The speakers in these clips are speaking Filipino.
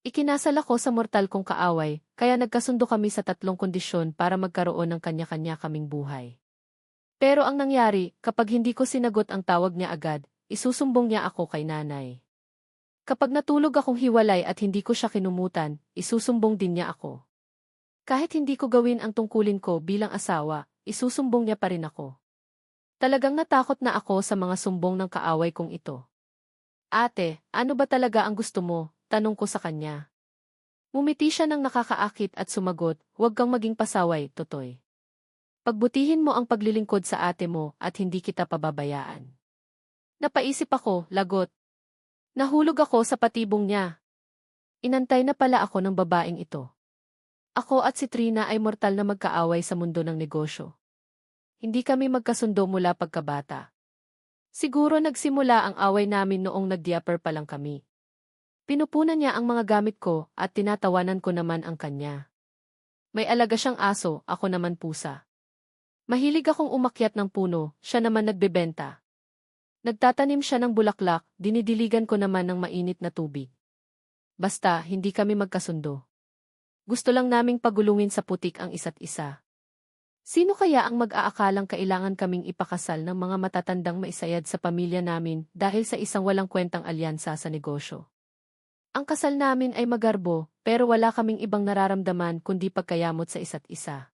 Ikinasal ako sa mortal kong kaaway, kaya nagkasundo kami sa tatlong kondisyon para magkaroon ng kanya-kanya kaming buhay. Pero ang nangyari, kapag hindi ko sinagot ang tawag niya agad, isusumbong niya ako kay nanay. Kapag natulog akong hiwalay at hindi ko siya kinumutan, isusumbong din niya ako. Kahit hindi ko gawin ang tungkulin ko bilang asawa, isusumbong niya pa rin ako. Talagang natakot na ako sa mga sumbong ng kaaway kong ito. Ate, ano ba talaga ang gusto mo? Tanong ko sa kanya. Ngumiti siya ng nakakaakit at sumagot, huwag kang maging pasaway, Totoy. Pagbutihin mo ang paglilingkod sa ate mo at hindi kita pababayaan. Napaisip ako, lagot. Nahulog ako sa patibong niya. Inantay na pala ako ng babaeng ito. Ako at si Trina ay mortal na magkaaway sa mundo ng negosyo. Hindi kami magkasundo mula pagkabata. Siguro nagsimula ang away namin noong nag-diaper pa lang kami. Pinupunan niya ang mga gamit ko at tinatawanan ko naman ang kanya. May alaga siyang aso, ako naman pusa. Mahilig akong umakyat ng puno, siya naman nagbebenta. Nagtatanim siya ng bulaklak, dinidiligan ko naman ng mainit na tubig. Basta, hindi kami magkasundo. Gusto lang naming pagulungin sa putik ang isa't isa. Sino kaya ang mag-aakalang kailangan kaming ipakasal ng mga matatandang maisayad sa pamilya namin dahil sa isang walang kwentang alyansa sa negosyo? Ang kasal namin ay magarbo, pero wala kaming ibang nararamdaman kundi pagkayamot sa isa't isa.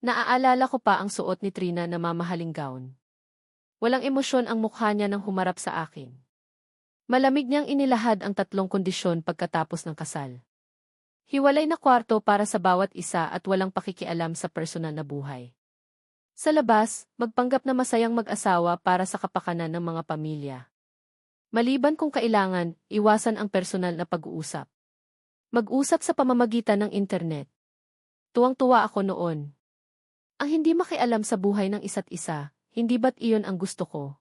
Naaalala ko pa ang suot ni Trina na mamahaling gown. Walang emosyon ang mukha niya nang humarap sa akin. Malamig niyang inilahad ang tatlong kondisyon pagkatapos ng kasal. Hiwalay na kwarto para sa bawat isa at walang pakikialam sa personal na buhay. Sa labas, magpanggap na masayang mag-asawa para sa kapakanan ng mga pamilya. Maliban kung kailangan, iwasan ang personal na pag-uusap. Mag-usap sa pamamagitan ng internet. Tuwang-tuwa ako noon. Ang hindi makialam sa buhay ng isa't isa, hindi ba't iyon ang gusto ko?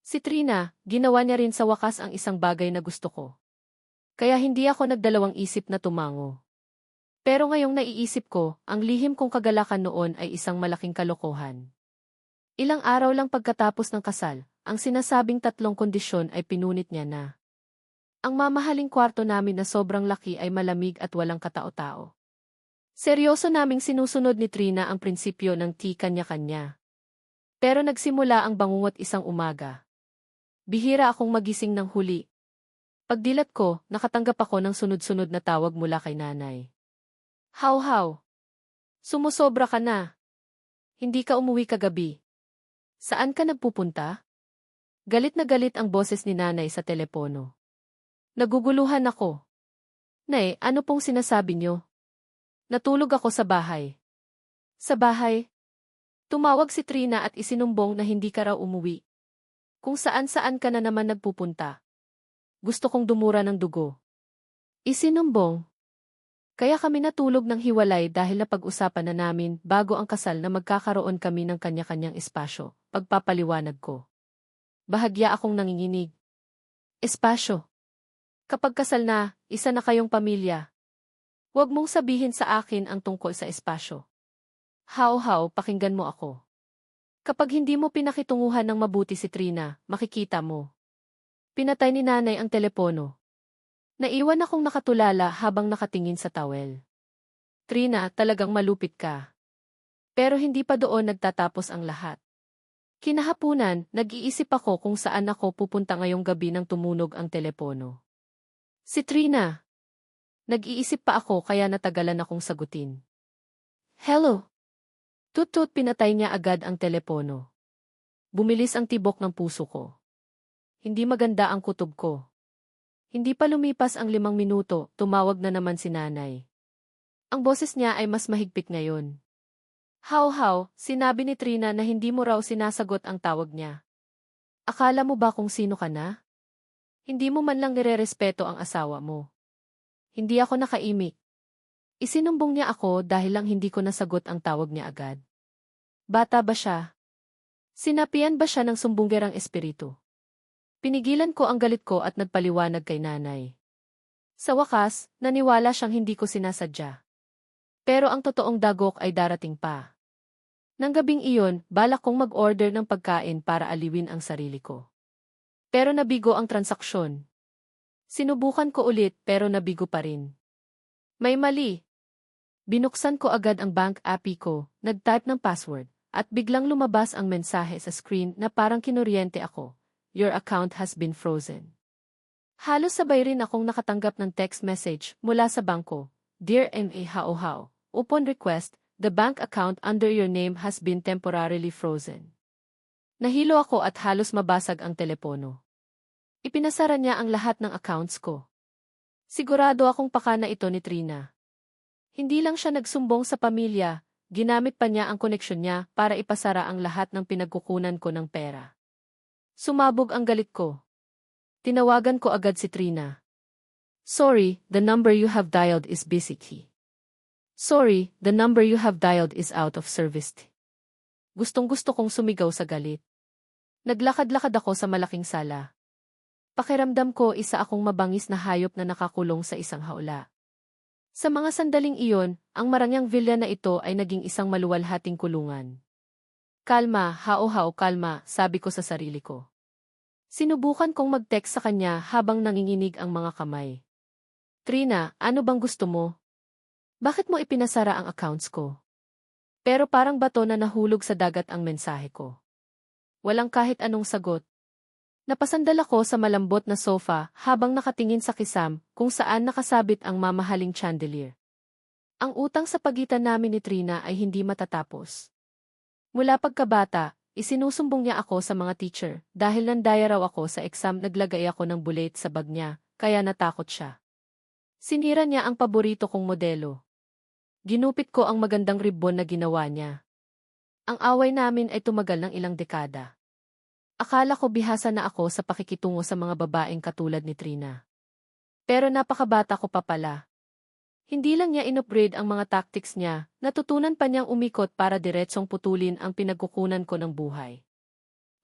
Si Trina, ginawa niya rin sa wakas ang isang bagay na gusto ko. Kaya hindi ako nagdalawang isip na tumango. Pero ngayong naiisip ko, ang lihim kong kagalakan noon ay isang malaking kalokohan. Ilang araw lang pagkatapos ng kasal, ang sinasabing tatlong kondisyon ay pinunit niya na. Ang mamahaling kwarto namin na sobrang laki ay malamig at walang katao-tao. Seryoso naming sinusunod ni Trina ang prinsipyo ng kanya-kanya. Pero nagsimula ang bangungot isang umaga. Bihira akong magising ng huli. Pagdilat ko, nakatanggap ako ng sunod-sunod na tawag mula kay nanay. How? Sumusobra ka na. Hindi ka umuwi kagabi. Saan ka nagpupunta? Galit na galit ang boses ni nanay sa telepono. Naguguluhan ako. Nay, ano pong sinasabi niyo? Natulog ako sa bahay. Sa bahay? Tumawag si Trina at isinumbong na hindi ka raw umuwi. Kung saan-saan ka na naman nagpupunta. Gusto kong dumura ng dugo. Isinumbong. Kaya kami natulog ng hiwalay dahil napag-usapan na namin bago ang kasal na magkakaroon kami ng kanya-kanyang espasyo, pagpapaliwanag ko. Bahagya akong nanginginig. Espasyo. Kapag kasal na, isa na kayong pamilya. Huwag mong sabihin sa akin ang tungkol sa espasyo. How, pakinggan mo ako. Kapag hindi mo pinakitunguhan ng mabuti si Trina, makikita mo. Pinatay ni nanay ang telepono. Naiwan akong nakatulala habang nakatingin sa towel. Trina, talagang malupit ka. Pero hindi pa doon nagtatapos ang lahat. Kinahapunan, nag-iisip ako kung saan ako pupunta ngayong gabi nang tumunog ang telepono. Si Trina. Nag-iisip pa ako kaya natagalan akong sagutin. Hello? Tut-tut, pinatay niya agad ang telepono. Bumilis ang tibok ng puso ko. Hindi maganda ang kutob ko. Hindi pa lumipas ang 5 minuto, tumawag na naman si nanay. Ang boses niya ay mas mahigpit ngayon. How, sinabi ni Trina na hindi mo raw sinasagot ang tawag niya. Akala mo ba kung sino ka na? Hindi mo man lang nirerespeto ang asawa mo. Hindi ako nakaimik. Isinumbong niya ako dahil lang hindi ko nasagot ang tawag niya agad. Bata ba siya? Sinapian ba siya ng sumbunggerang espiritu? Pinigilan ko ang galit ko at nagpaliwanag kay nanay. Sa wakas, naniwala siyang hindi ko sinasadya. Pero ang totoong dagok ay darating pa. Nang gabing iyon, balak kong mag-order ng pagkain para aliwin ang sarili ko. Pero nabigo ang transaksyon. Sinubukan ko ulit pero nabigo pa rin. May mali. Binuksan ko agad ang bank app ko, nag-type ng password, at biglang lumabas ang mensahe sa screen na parang kinuryente ako. Your account has been frozen. Halos sabay rin akong nakatanggap ng text message mula sa bangko. Dear M.A. Hao-Hao, upon request, the bank account under your name has been temporarily frozen. Nahilo ako at halos mabasag ang telepono. Ipinasara niya ang lahat ng accounts ko. Sigurado akong pakana ito ni Trina. Hindi lang siya nagsumbong sa pamilya, ginamit pa niya ang koneksyon niya para ipasara ang lahat ng pinagkukunan ko ng pera. Sumabog ang galit ko. Tinawagan ko agad si Trina. Sorry, the number you have dialed is busy. Sorry, the number you have dialed is out of service. Gustong-gusto kong sumigaw sa galit. Naglakad-lakad ako sa malaking sala. Pakiramdam ko isa akong mabangis na hayop na nakakulong sa isang haula. Sa mga sandaling iyon, ang marangyang villa na ito ay naging isang maluwalhating kulungan. Kalma, Hao-Hao, kalma, sabi ko sa sarili ko. Sinubukan kong mag-text sa kanya habang nanginginig ang mga kamay. Trina, ano bang gusto mo? Bakit mo ipinasara ang accounts ko? Pero parang bato na nahulog sa dagat ang mensahe ko. Walang kahit anong sagot. Napasandal ako sa malambot na sofa habang nakatingin sa kisam kung saan nakasabit ang mamahaling chandelier. Ang utang sa pagitan namin ni Trina ay hindi matatapos. Mula pagkabata, isinusumbong niya ako sa mga teacher dahil nandaya raw ako sa exam, naglagay ako ng bullet sa bag niya, kaya natakot siya. Sinira niya ang paborito kong modelo. Ginupit ko ang magandang ribbon na ginawa niya. Ang away namin ay tumagal ng ilang dekada. Akala ko bihasa na ako sa pakikitungo sa mga babaeng katulad ni Trina. Pero napakabata ko pa pala. Hindi lang niya inupgrade ang mga tactics niya, natutunan pa niyang umikot para diretsong putulin ang pinagkukunan ko ng buhay.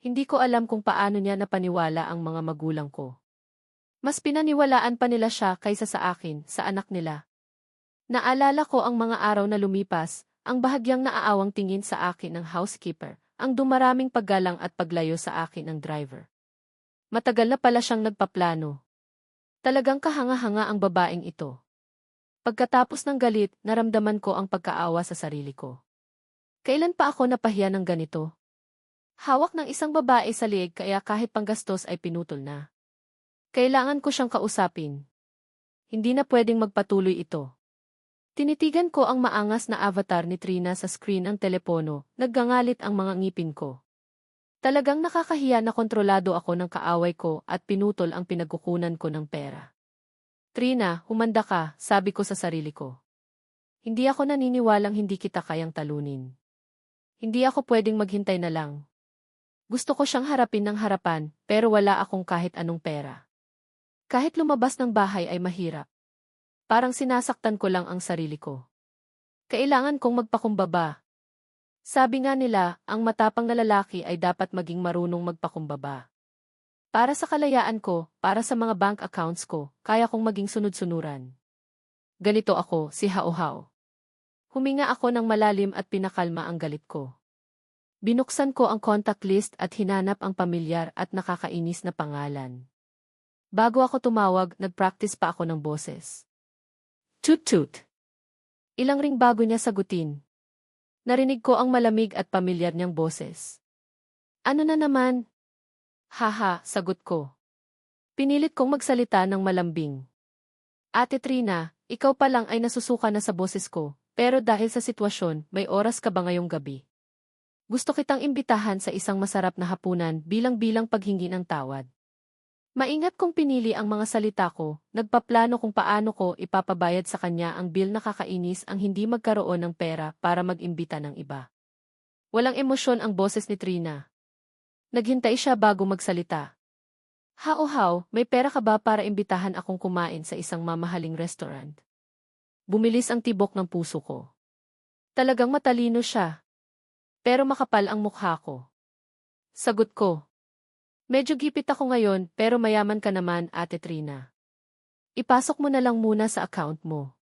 Hindi ko alam kung paano niya napaniwala ang mga magulang ko. Mas pinaniwalaan pa nila siya kaysa sa akin, sa anak nila. Naalala ko ang mga araw na lumipas, ang bahagyang naaawang tingin sa akin ng housekeeper, ang dumaraming paggalang at paglayo sa akin ng driver. Matagal na pala siyang nagpaplano. Talagang kahanga-hanga ang babaeng ito. Pagkatapos ng galit, naramdaman ko ang pagkaawa sa sarili ko. Kailan pa ako napahiya ng ganito? Hawak ng isang babae sa liig kaya kahit panggastos ay pinutol na. Kailangan ko siyang kausapin. Hindi na pwedeng magpatuloy ito. Tinitigan ko ang maangas na avatar ni Trina sa screen ng telepono, naggangalit ang mga ngipin ko. Talagang nakakahiya na kontrolado ako ng kaaway ko at pinutol ang pinagkukunan ko ng pera. Trina, humanda ka, sabi ko sa sarili ko. Hindi ako naniniwalang hindi kita kayang talunin. Hindi ako pwedeng maghintay na lang. Gusto ko siyang harapin ng harapan, pero wala akong kahit anong pera. Kahit lumabas ng bahay ay mahirap. Parang sinasaktan ko lang ang sarili ko. Kailangan kong magpakumbaba. Sabi nga nila, ang matapang na lalaki ay dapat maging marunong magpakumbaba. Para sa kalayaan ko, para sa mga bank accounts ko, kaya kong maging sunod-sunuran. Ganito ako, si Hao-Hao. Huminga ako ng malalim at pinakalma ang galit ko. Binuksan ko ang contact list at hinanap ang pamilyar at nakakainis na pangalan. Bago ako tumawag, nagpractice pa ako ng boses. Toot-toot. Ilang ring bago niya sagutin. Narinig ko ang malamig at pamilyar niyang boses. Ano na naman? Haha, sagot ko. Pinilit kong magsalita ng malambing. Ate Trina, ikaw pa lang ay nasusuka na sa boses ko, pero dahil sa sitwasyon, may oras ka ba ngayong gabi? Gusto kitang imbitahan sa isang masarap na hapunan bilang paghingi ng tawad. Maingat kong pinili ang mga salita ko, nagpaplano kung paano ko ipapabayad sa kanya ang bill. Nakakainis ang hindi magkaroon ng pera para mag-imbita ng iba. Walang emosyon ang boses ni Trina. Naghintay siya bago magsalita. Hao-Hao, may pera ka ba para imbitahan akong kumain sa isang mamahaling restaurant? Bumilis ang tibok ng puso ko. Talagang matalino siya. Pero makapal ang mukha ko. Sagot ko. Medyo gipit ako ngayon pero mayaman ka naman, Ate Trina. Ipasok mo na lang muna sa account mo.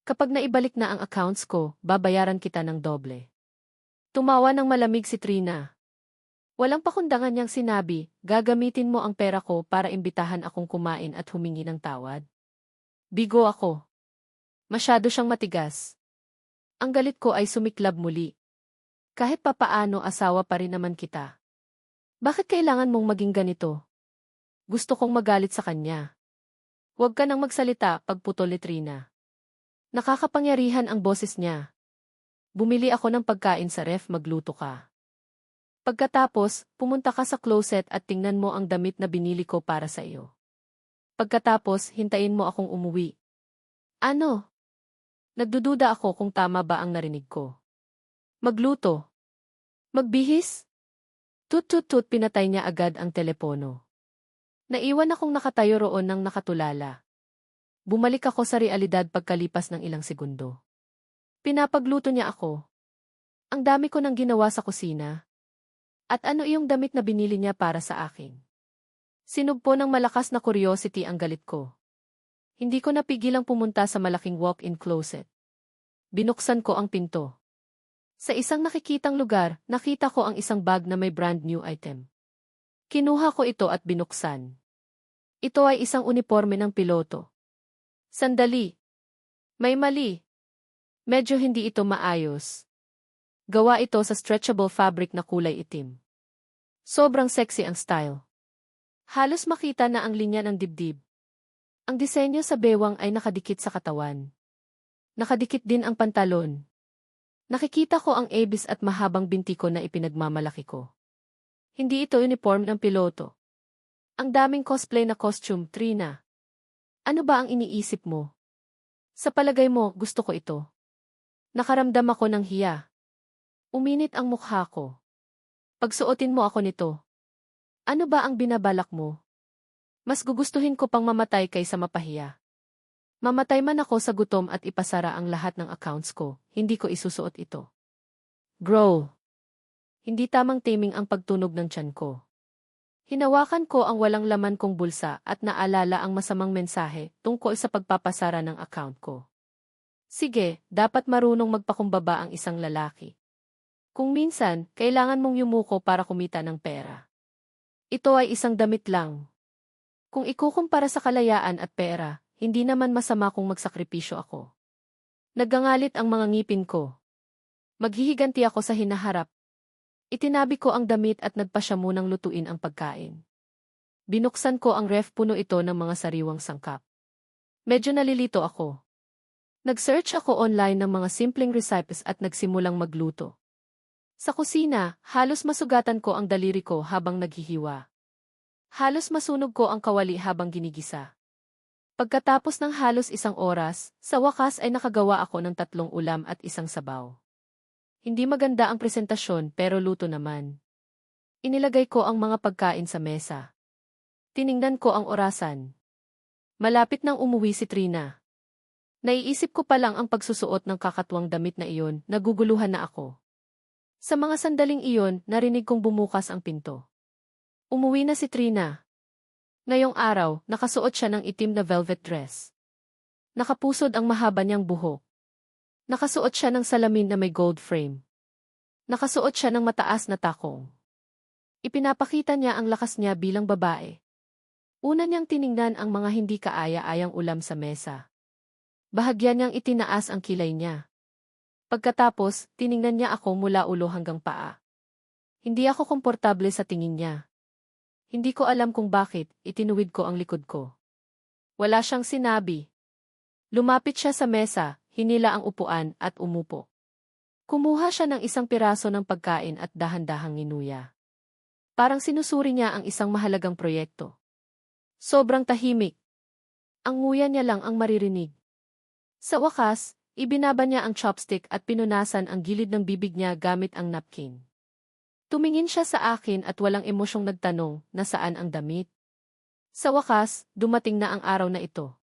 Kapag naibalik na ang accounts ko, babayaran kita ng doble. Tumawa ng malamig si Trina. Walang pakundangan niyang sinabi, gagamitin mo ang pera ko para imbitahan akong kumain at humingi ng tawad. Bigo ako. Masyado siyang matigas. Ang galit ko ay sumiklab muli. Kahit papaano asawa pa rin naman kita. Bakit kailangan mong maging ganito? Gusto kong magalit sa kanya. Huwag ka nang magsalita, pagputol ni Trina. Nakakapangyarihan ang boses niya. Bumili ako ng pagkain sa ref, magluto ka. Pagkatapos, pumunta ka sa closet at tingnan mo ang damit na binili ko para sa iyo. Pagkatapos, hintayin mo akong umuwi. Ano? Nagdududa ako kung tama ba ang narinig ko. Magluto. Magbihis? Tut-tut-tut, pinatay niya agad ang telepono. Naiwan akong nakatayo roon ng nakatulala. Bumalik ako sa realidad pagkalipas ng ilang segundo. Pinapagluto niya ako. Ang dami ko nang ginawa sa kusina. At ano iyong damit na binili niya para sa akin? Sinugpo ng malakas na curiosity ang galit ko. Hindi ko napigilang pumunta sa malaking walk-in closet. Binuksan ko ang pinto. Sa isang nakikitang lugar, nakita ko ang isang bag na may brand new item. Kinuha ko ito at binuksan. Ito ay isang uniforme ng piloto. Sandali. May mali. Medyo hindi ito maayos. Gawa ito sa stretchable fabric na kulay itim. Sobrang sexy ang style. Halos makita na ang linya ng dibdib. Ang disenyo sa bewang ay nakadikit sa katawan. Nakadikit din ang pantalon. Nakikita ko ang abis at mahabang binti ko na ipinagmamalaki ko. Hindi ito uniform ng piloto. Ang daming cosplay na costume, Trina. Ano ba ang iniisip mo? Sa palagay mo, gusto ko ito. Nakaramdam ako ng hiya. Uminit ang mukha ko. Pagsuotin mo ako nito. Ano ba ang binabalak mo? Mas gugustuhin ko pang mamatay kaysa mapahiya. Mamatay man ako sa gutom at ipasara ang lahat ng accounts ko, hindi ko isusuot ito. Bro. Hindi tamang timing ang pagtunog ng tiyan ko. Hinawakan ko ang walang laman kong bulsa at naalala ang masamang mensahe tungkol sa pagpapasara ng account ko. Sige, dapat marunong magpakumbaba ang isang lalaki. Kung minsan, kailangan mong yumuko para kumita ng pera. Ito ay isang damit lang. Kung ikukumpara sa kalayaan at pera, hindi naman masama kung magsakripisyo ako. Naggangalit ang mga ngipin ko. Maghihiganti ako sa hinaharap. Itinabi ko ang damit at nagpa siya munang lutuin ang pagkain. Binuksan ko ang ref, puno ito ng mga sariwang sangkap. Medyo nalilito ako. Nag-search ako online ng mga simpleng recipes at nagsimulang magluto. Sa kusina, halos masugatan ko ang daliri ko habang naghihiwa. Halos masunog ko ang kawali habang ginigisa. Pagkatapos ng halos isang oras, sa wakas ay nakagawa ako ng 3 ulam at isang sabaw. Hindi maganda ang presentasyon pero luto naman. Inilagay ko ang mga pagkain sa mesa. Tiningnan ko ang orasan. Malapit nang umuwi si Trina. Naiisip ko pa lang ang pagsusuot ng kakatuwang damit na iyon, naguguluhan na ako. Sa mga sandaling iyon, narinig kong bumukas ang pinto. Umuwi na si Trina. Ngayong araw, nakasuot siya ng itim na velvet dress. Nakapusod ang mahaba niyang buhok. Nakasuot siya ng salamin na may gold frame. Nakasuot siya ng mataas na takong. Ipinapakita niya ang lakas niya bilang babae. Una niyang tiningnan ang mga hindi kaaya-ayang ulam sa mesa. Bahagya niyang itinaas ang kilay niya. Pagkatapos, tiningnan niya ako mula ulo hanggang paa. Hindi ako komportable sa tingin niya. Hindi ko alam kung bakit, itinuwid ko ang likod ko. Wala siyang sinabi. Lumapit siya sa mesa, hinila ang upuan at umupo. Kumuha siya ng isang piraso ng pagkain at dahan-dahang nginuya. Parang sinusuri niya ang isang mahalagang proyekto. Sobrang tahimik. Ang nguya niya lang ang maririnig. Sa wakas, ibinaba niya ang chopstick at pinunasan ang gilid ng bibig niya gamit ang napkin. Tumingin siya sa akin at walang emosyong nagtanong na saan ang damit. Sa wakas, dumating na ang araw na ito.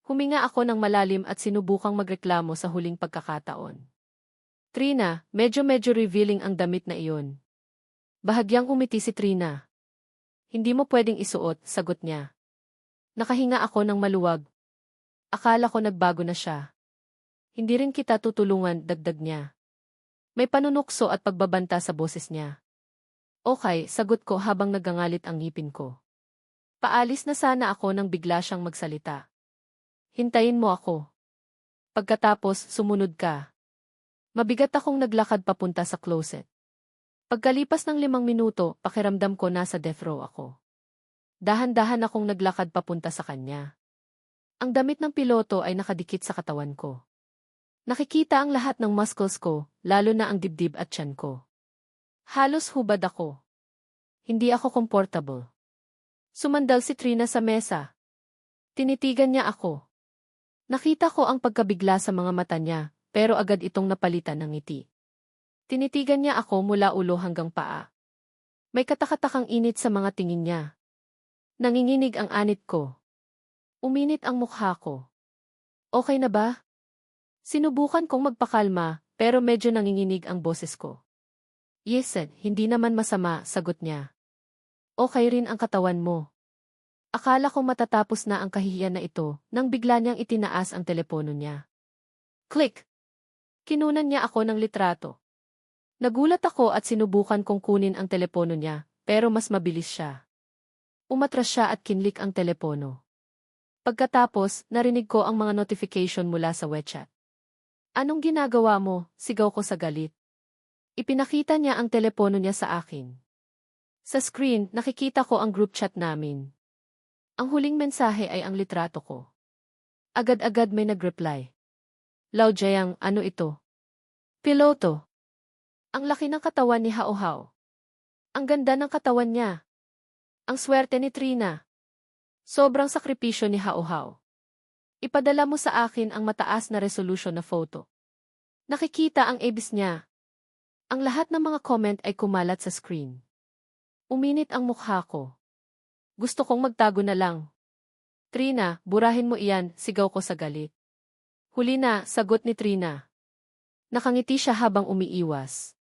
Huminga ako ng malalim at sinubukang magreklamo sa huling pagkakataon. Trina, medyo revealing ang damit na iyon. Bahagyang umiti si Trina. Hindi mo pwedeng isuot, sagot niya. Nakahinga ako ng maluwag. Akala ko nagbago na siya. Hindi rin kita tutulungan, dagdag niya. May panunukso at pagbabanta sa boses niya. Okay, sagot ko habang nagangalit ang ngipin ko. Paalis na sana ako nang bigla siyang magsalita. Hintayin mo ako. Pagkatapos, sumunod ka. Mabigat akong naglakad papunta sa closet. Pagkalipas ng 5 minuto, pakiramdam ko nasa death row ako. Dahan-dahan akong naglakad papunta sa kanya. Ang damit ng piloto ay nakadikit sa katawan ko. Nakikita ang lahat ng muscles ko, lalo na ang dibdib at tiyan ko. Halos hubad ako. Hindi ako comfortable. Sumandal si Trina sa mesa. Tinitigan niya ako. Nakita ko ang pagkabigla sa mga mata niya, pero agad itong napalitan ng ngiti. Tinitigan niya ako mula ulo hanggang paa. May katakatakang init sa mga tingin niya. Nanginginig ang anit ko. Uminit ang mukha ko. Okay na ba? Sinubukan kong magpakalma, pero medyo nanginginig ang boses ko. Yes, hindi naman masama, sagot niya. Okay rin ang katawan mo. Akala ko matatapos na ang kahihiyan na ito, nang bigla niyang itinaas ang telepono niya. Click! Kinunan niya ako ng litrato. Nagulat ako at sinubukan kong kunin ang telepono niya, pero mas mabilis siya. Umatras siya at kinlik ang telepono. Pagkatapos, narinig ko ang mga notification mula sa WeChat. Anong ginagawa mo? Sigaw ko sa galit. Ipinakita niya ang telepono niya sa akin. Sa screen, nakikita ko ang group chat namin. Ang huling mensahe ay ang litrato ko. Agad-agad may nag-reply. Lao Jiang, ano ito? Piloto. Ang laki ng katawan ni Hao Hao. Ang ganda ng katawan niya. Ang swerte ni Trina. Sobrang sakripisyo ni Hao Hao. Ipadala mo sa akin ang mataas na resolution na photo. Nakikita ang abs niya. Ang lahat ng mga comment ay kumalat sa screen. Uminit ang mukha ko. Gusto kong magtago na lang. Trina, burahin mo iyan, sigaw ko sa galit. Huli na, sagot ni Trina. Nakangiti siya habang umiiwas.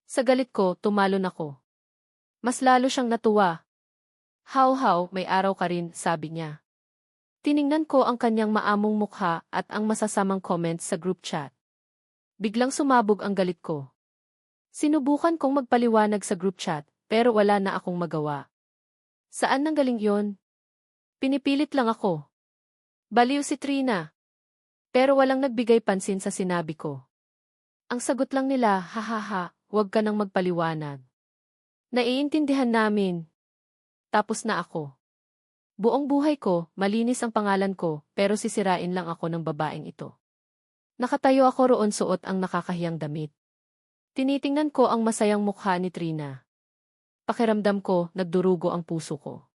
Sa galit ko, tumalon ako. Mas lalo siyang natuwa. How, may araw ka rin, sabi niya. Tiningnan ko ang kanyang maamong mukha at ang masasamang comments sa group chat. Biglang sumabog ang galit ko. Sinubukan kong magpaliwanag sa group chat, pero wala na akong magawa. Saan nanggaling yon? Pinipilit lang ako. Baliw si Trina. Pero walang nagbigay pansin sa sinabi ko. Ang sagot lang nila, hahaha, huwag ka nang magpaliwanag. Naiintindihan namin. Tapos na ako. Buong buhay ko, malinis ang pangalan ko, pero sisirain lang ako ng babaeng ito. Nakatayo ako roon suot ang nakakahiyang damit. Tinitingnan ko ang masayang mukha ni Trina. Pakiramdam ko, nagdurugo ang puso ko.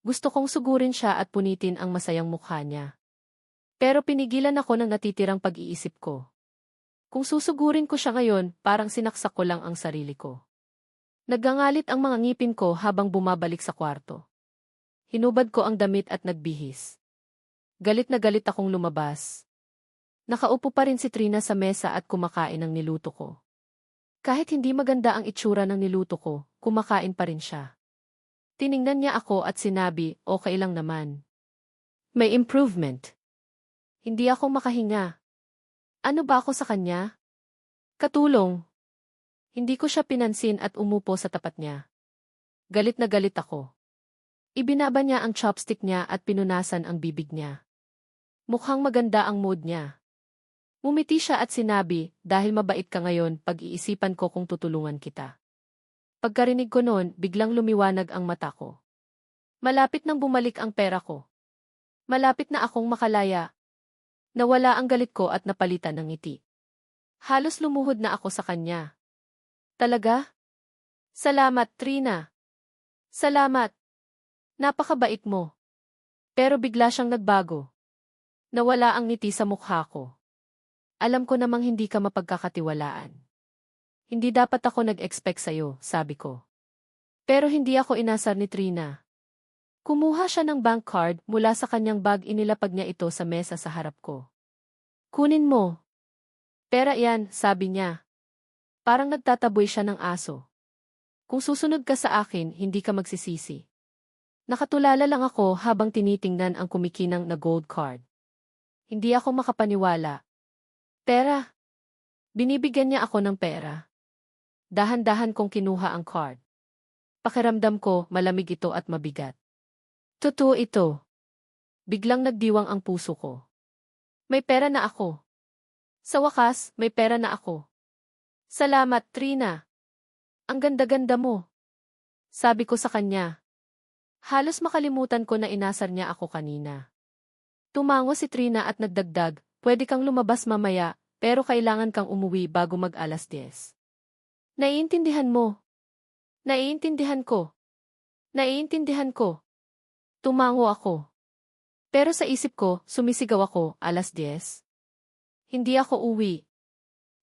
Gusto kong sugurin siya at punitin ang masayang mukha niya. Pero pinigilan ako ng natitirang pag-iisip ko. Kung susugurin ko siya ngayon, parang sinaksak ko lang ang sarili ko. Naggangalit ang mga ngipin ko habang bumabalik sa kwarto. Hinubad ko ang damit at nagbihis. Galit na galit akong lumabas. Nakaupo pa rin si Trina sa mesa at kumakain ng niluto ko. Kahit hindi maganda ang itsura ng niluto ko, kumakain pa rin siya. Tiningnan niya ako at sinabi, okay lang naman. May improvement. Hindi ako makahinga. Ano ba ako sa kanya? Katulong. Hindi ko siya pinansin at umupo sa tapat niya. Galit na galit ako. Ibinaba niya ang chopstick niya at pinunasan ang bibig niya. Mukhang maganda ang mood niya. Ngumiti siya at sinabi, dahil mabait ka ngayon, pag-iisipan ko kung tutulungan kita. Pagkarinig ko noon, biglang lumiwanag ang mata ko. Malapit nang bumalik ang pera ko. Malapit na akong makalaya. Nawala ang galit ko at napalitan ng ngiti. Halos lumuhod na ako sa kanya. Talaga? Salamat, Trina. Salamat. Napakabait mo. Pero bigla siyang nagbago. Nawala ang ngiti sa mukha ko. Alam ko namang hindi ka mapagkakatiwalaan. Hindi dapat ako nag-expect sa'yo, sabi ko. Pero hindi ako inasar ni Trina. Kumuha siya ng bank card mula sa kanyang bag, inilapag niya ito sa mesa sa harap ko. Kunin mo. Pera yan, sabi niya. Parang nagtataboy siya ng aso. Kung susunod ka sa akin, hindi ka magsisisi. Nakatulala lang ako habang tinitingnan ang kumikinang na gold card. Hindi ako makapaniwala. Pera. Binibigyan niya ako ng pera. Dahan-dahan kong kinuha ang card. Pakiramdam ko, malamig ito at mabigat. Totoo ito. Biglang nagdiwang ang puso ko. May pera na ako. Sa wakas, may pera na ako. Salamat, Trina. Ang ganda-ganda mo. Sabi ko sa kanya. Halos makalimutan ko na inasar niya ako kanina. Tumango si Trina at nagdagdag, pwede kang lumabas mamaya, pero kailangan kang umuwi bago mag-alas 10. Naiintindihan mo. Naiintindihan ko. Naiintindihan ko. Tumango ako. Pero sa isip ko, sumisigaw ako, alas 10. Hindi ako uwi.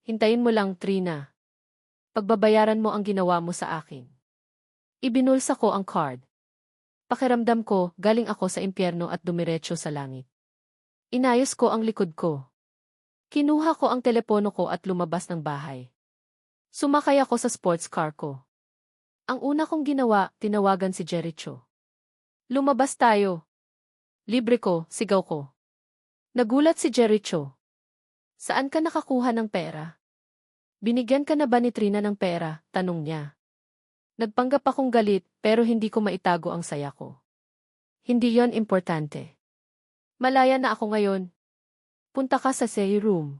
Hintayin mo lang, Trina. Pagbabayaran mo ang ginawa mo sa akin. Ibinulsa ko ang card. Pakiramdam ko, galing ako sa impyerno at dumiretso sa langit. Inayos ko ang likod ko. Kinuha ko ang telepono ko at lumabas ng bahay. Sumakay ako sa sports car ko. Ang una kong ginawa, tinawagan si Jericho. Lumabas tayo. Libre ko, sigaw ko. Nagulat si Jericho. Saan ka nakakuha ng pera? Binigyan ka na ba ni Trina ng pera? Tanong niya. Nagpanggap akong galit pero hindi ko maitago ang saya ko. Hindi yon importante. Malaya na ako ngayon. Punta ka sa say room.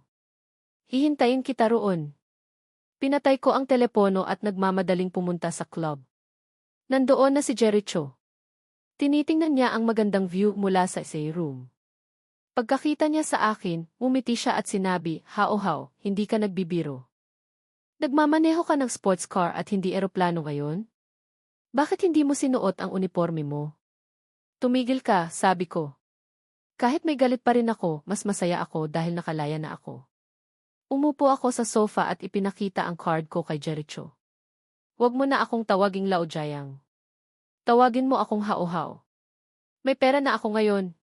Hihintayin kita roon. Pinatay ko ang telepono at nagmamadaling pumunta sa club. Nandoon na si Jericho. Tinitingnan niya ang magandang view mula sa say room. Pagkakita niya sa akin, umiti siya at sinabi, "Hao-hao, hindi ka nagbibiro. Nagmamaneho ka ng sports car at hindi eroplano ngayon? Bakit hindi mo sinuot ang uniforme mo?" Tumigil ka, sabi ko. Kahit may galit pa rin ako, mas masaya ako dahil nakalaya na ako. Umupo ako sa sofa at ipinakita ang card ko kay Jericho. Huwag mo na akong tawaging Laojayang. Tawagin mo akong Hao-hao. May pera na ako ngayon.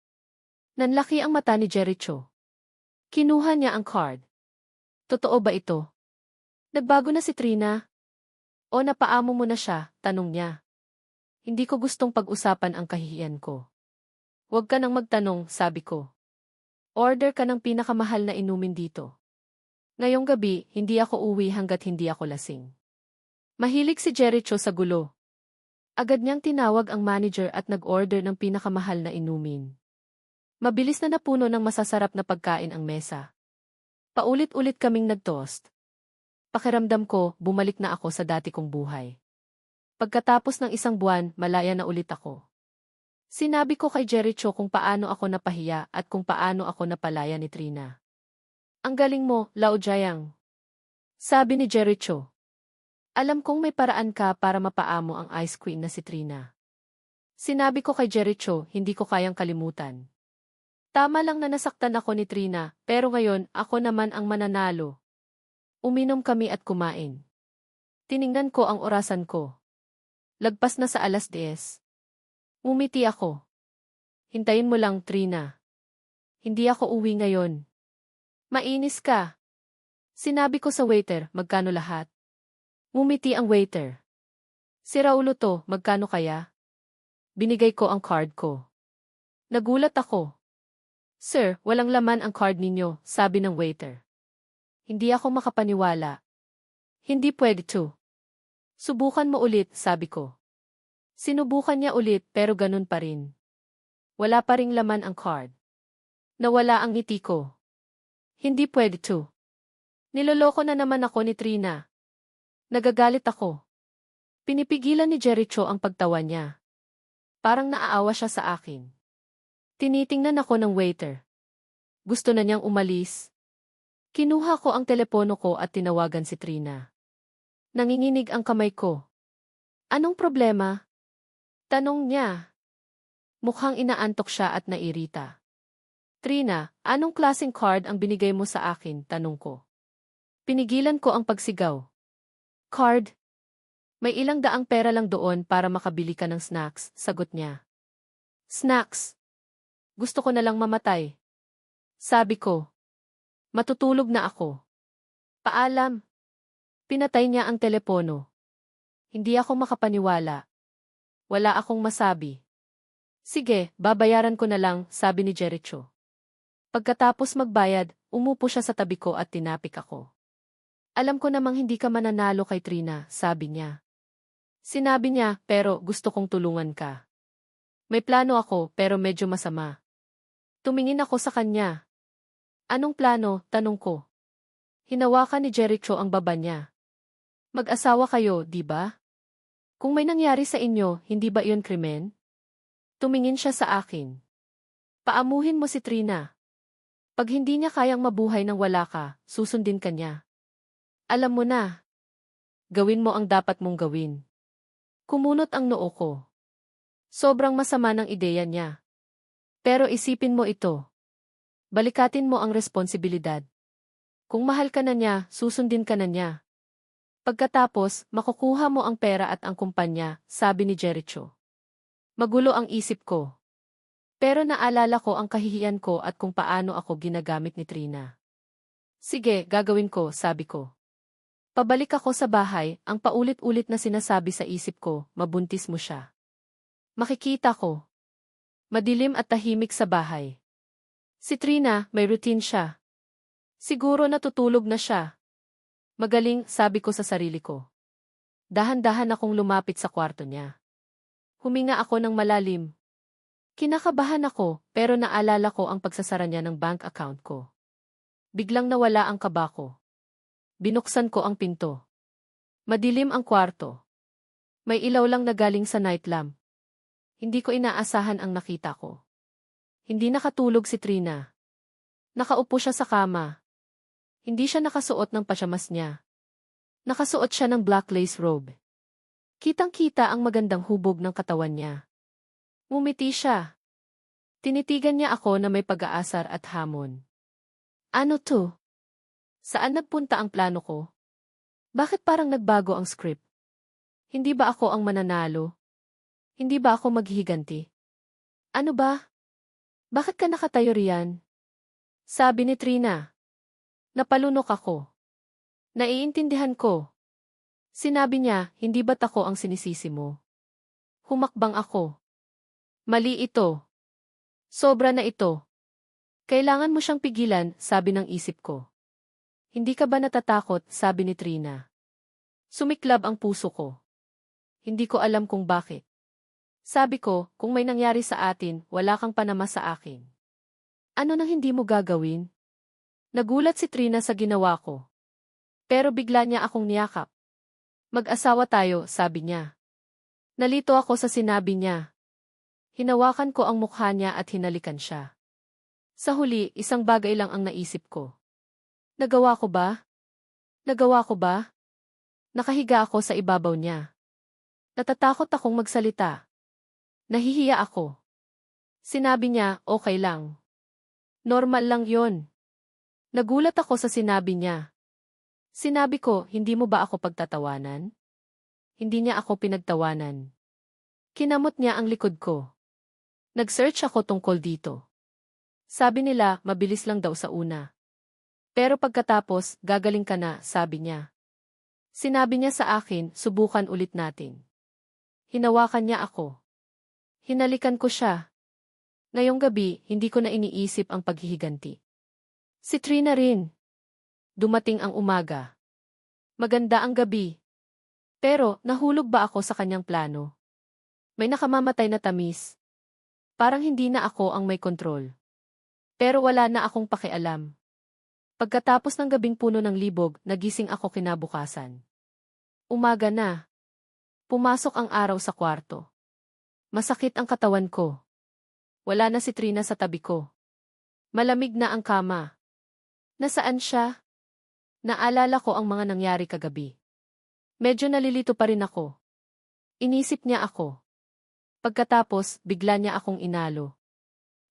Nanlaki ang mata ni Jericho. Kinuha niya ang card. Totoo ba ito? Nagbago na si Trina? O napaamo mo na siya? Tanong niya. Hindi ko gustong pag-usapan ang kahihiyan ko. Huwag ka nang magtanong, sabi ko. Order ka ng pinakamahal na inumin dito. Ngayong gabi, hindi ako uwi hanggat hindi ako lasing. Mahilig si Jericho sa gulo. Agad niyang tinawag ang manager at nag-order ng pinakamahal na inumin. Mabilis na napuno ng masasarap na pagkain ang mesa. Paulit-ulit kaming nag-toast. Pakiramdam ko, bumalik na ako sa dati kong buhay. Pagkatapos ng isang buwan, malaya na ulit ako. Sinabi ko kay Jericho kung paano ako napahiya at kung paano ako napalaya ni Trina. Ang galing mo, Laojayang. Sabi ni Jericho. Alam kong may paraan ka para mapaamo ang ice queen na si Trina. Sinabi ko kay Jericho, hindi ko kayang kalimutan. Tama lang na nasaktan ako ni Trina, pero ngayon, ako naman ang mananalo. Uminom kami at kumain. Tiningnan ko ang orasan ko. Lagpas na sa alas 10. Umiti ako. Hintayin mo lang, Trina. Hindi ako uwi ngayon. Mainis ka. Sinabi ko sa waiter, magkano lahat? Ngumiti ang waiter. Si Raulo to, magkano kaya? Binigay ko ang card ko. Nagulat ako. Sir, walang laman ang card ninyo, sabi ng waiter. Hindi ako makapaniwala. Hindi pwede to. Subukan mo ulit, sabi ko. Sinubukan niya ulit pero ganun pa rin. Wala pa ring laman ang card. Nawala ang ngiti ko. Hindi pwede to. Niloloko na naman ako ni Trina. Nagagalit ako. Pinipigilan ni Jericho ang pagtawa niya. Parang naaawa siya sa akin. Tinitingnan ako ng waiter. Gusto na niyang umalis. Kinuha ko ang telepono ko at tinawagan si Trina. Nanginginig ang kamay ko. Anong problema? Tanong niya. Mukhang inaantok siya at nairita. Trina, anong klaseng card ang binigay mo sa akin? Tanong ko. Pinigilan ko ang pagsigaw. Card? May ilang daang pera lang doon para makabili ka ng snacks, sagot niya. Snacks? Gusto ko na lang mamatay. Sabi ko. Matutulog na ako. Paalam. Pinatay niya ang telepono. Hindi ako makapaniwala. Wala akong masabi. Sige, babayaran ko na lang, sabi ni Jericho. Pagkatapos magbayad, umupo siya sa tabi ko at tinapik ako. Alam ko namang hindi ka mananalo kay Trina, sabi niya. Sinabi niya, pero gusto kong tulungan ka. May plano ako, pero medyo masama. Tumingin ako sa kanya. Anong plano? Tanong ko. Hinawakan ni Jericho ang baba niya. Mag-asawa kayo, di ba? Kung may nangyari sa inyo, hindi ba iyon krimen? Tumingin siya sa akin. Paamuhin mo si Trina. Pag hindi niya kayang mabuhay nang wala ka, susundin ka niya. Alam mo na. Gawin mo ang dapat mong gawin. Kumunot ang noo ko. Sobrang masama ng ideya niya. Pero isipin mo ito. Balikatin mo ang responsibilidad. Kung mahal ka na niya, susundin ka na niya. Pagkatapos, makukuha mo ang pera at ang kumpanya, sabi ni Jericho. Magulo ang isip ko. Pero naalala ko ang kahihiyan ko at kung paano ako ginagamit ni Trina. Sige, gagawin ko, sabi ko. Pabalik ako sa bahay, ang paulit-ulit na sinasabi sa isip ko, mabuntis mo siya. Makikita ko. Madilim at tahimik sa bahay. Si Trina, may routine siya. Siguro natutulog na siya. Magaling, sabi ko sa sarili ko. Dahan-dahan akong lumapit sa kwarto niya. Huminga ako ng malalim. Kinakabahan ako, pero naalala ko ang pagsasara niya ng bank account ko. Biglang nawala ang kaba ko. Binuksan ko ang pinto. Madilim ang kwarto. May ilaw lang na galing sa night lamp. Hindi ko inaasahan ang nakita ko. Hindi nakatulog si Trina. Nakaupo siya sa kama. Hindi siya nakasuot ng pajamas niya. Nakasuot siya ng black lace robe. Kitang-kita ang magandang hubog ng katawan niya. Ngumiti siya. Tinitigan niya ako na may pag-aasar at hamon. Ano to? Saan nagpunta ang plano ko? Bakit parang nagbago ang script? Hindi ba ako ang mananalo? Hindi ba ako maghihiganti? Ano ba? Bakit ka nakatayo riyan? Sabi ni Trina. Napalunok ako. Naiintindihan ko. Sinabi niya, hindi ba't ako ang sinisisi mo? Humakbang ako. Mali ito. Sobra na ito. Kailangan mo siyang pigilan, sabi ng isip ko. Hindi ka ba natatakot, sabi ni Trina. Sumiklab ang puso ko. Hindi ko alam kung bakit. Sabi ko, kung may nangyari sa atin, wala kang panama sa akin. Ano nang hindi mo gagawin? Nagulat si Trina sa ginawa ko. Pero bigla niya akong niyakap. Mag-asawa tayo, sabi niya. Nalito ako sa sinabi niya. Hinawakan ko ang mukha niya at hinalikan siya. Sa huli, isang bagay lang ang naisip ko. Nagawa ko ba? Nagawa ko ba? Nakahiga ako sa ibabaw niya. Natatakot akong magsalita. Nahihiya ako. Sinabi niya, okay lang. Normal lang yon. Nagulat ako sa sinabi niya. Sinabi ko, hindi mo ba ako pagtatawanan? Hindi niya ako pinagtawanan. Kinamot niya ang likod ko. Nag-search ako tungkol dito. Sabi nila, mabilis lang daw sa una. Pero pagkatapos, gagaling ka na, sabi niya. Sinabi niya sa akin, subukan ulit natin. Hinawakan niya ako. Hinalikan ko siya. Ngayong gabi, hindi ko na iniisip ang paghihiganti. Si Trina rin. Dumating ang umaga. Maganda ang gabi. Pero, nahulog ba ako sa kanyang plano? May nakamamatay na tamis. Parang hindi na ako ang may kontrol. Pero wala na akong pakialam. Pagkatapos ng gabing puno ng libog, nagising ako kinabukasan. Umaga na. Pumasok ang araw sa kwarto. Masakit ang katawan ko. Wala na si Trina sa tabi ko. Malamig na ang kama. Nasaan siya? Naalala ko ang mga nangyari kagabi. Medyo nalilito pa rin ako. Inisip niya ako. Pagkatapos, bigla niya akong inalo.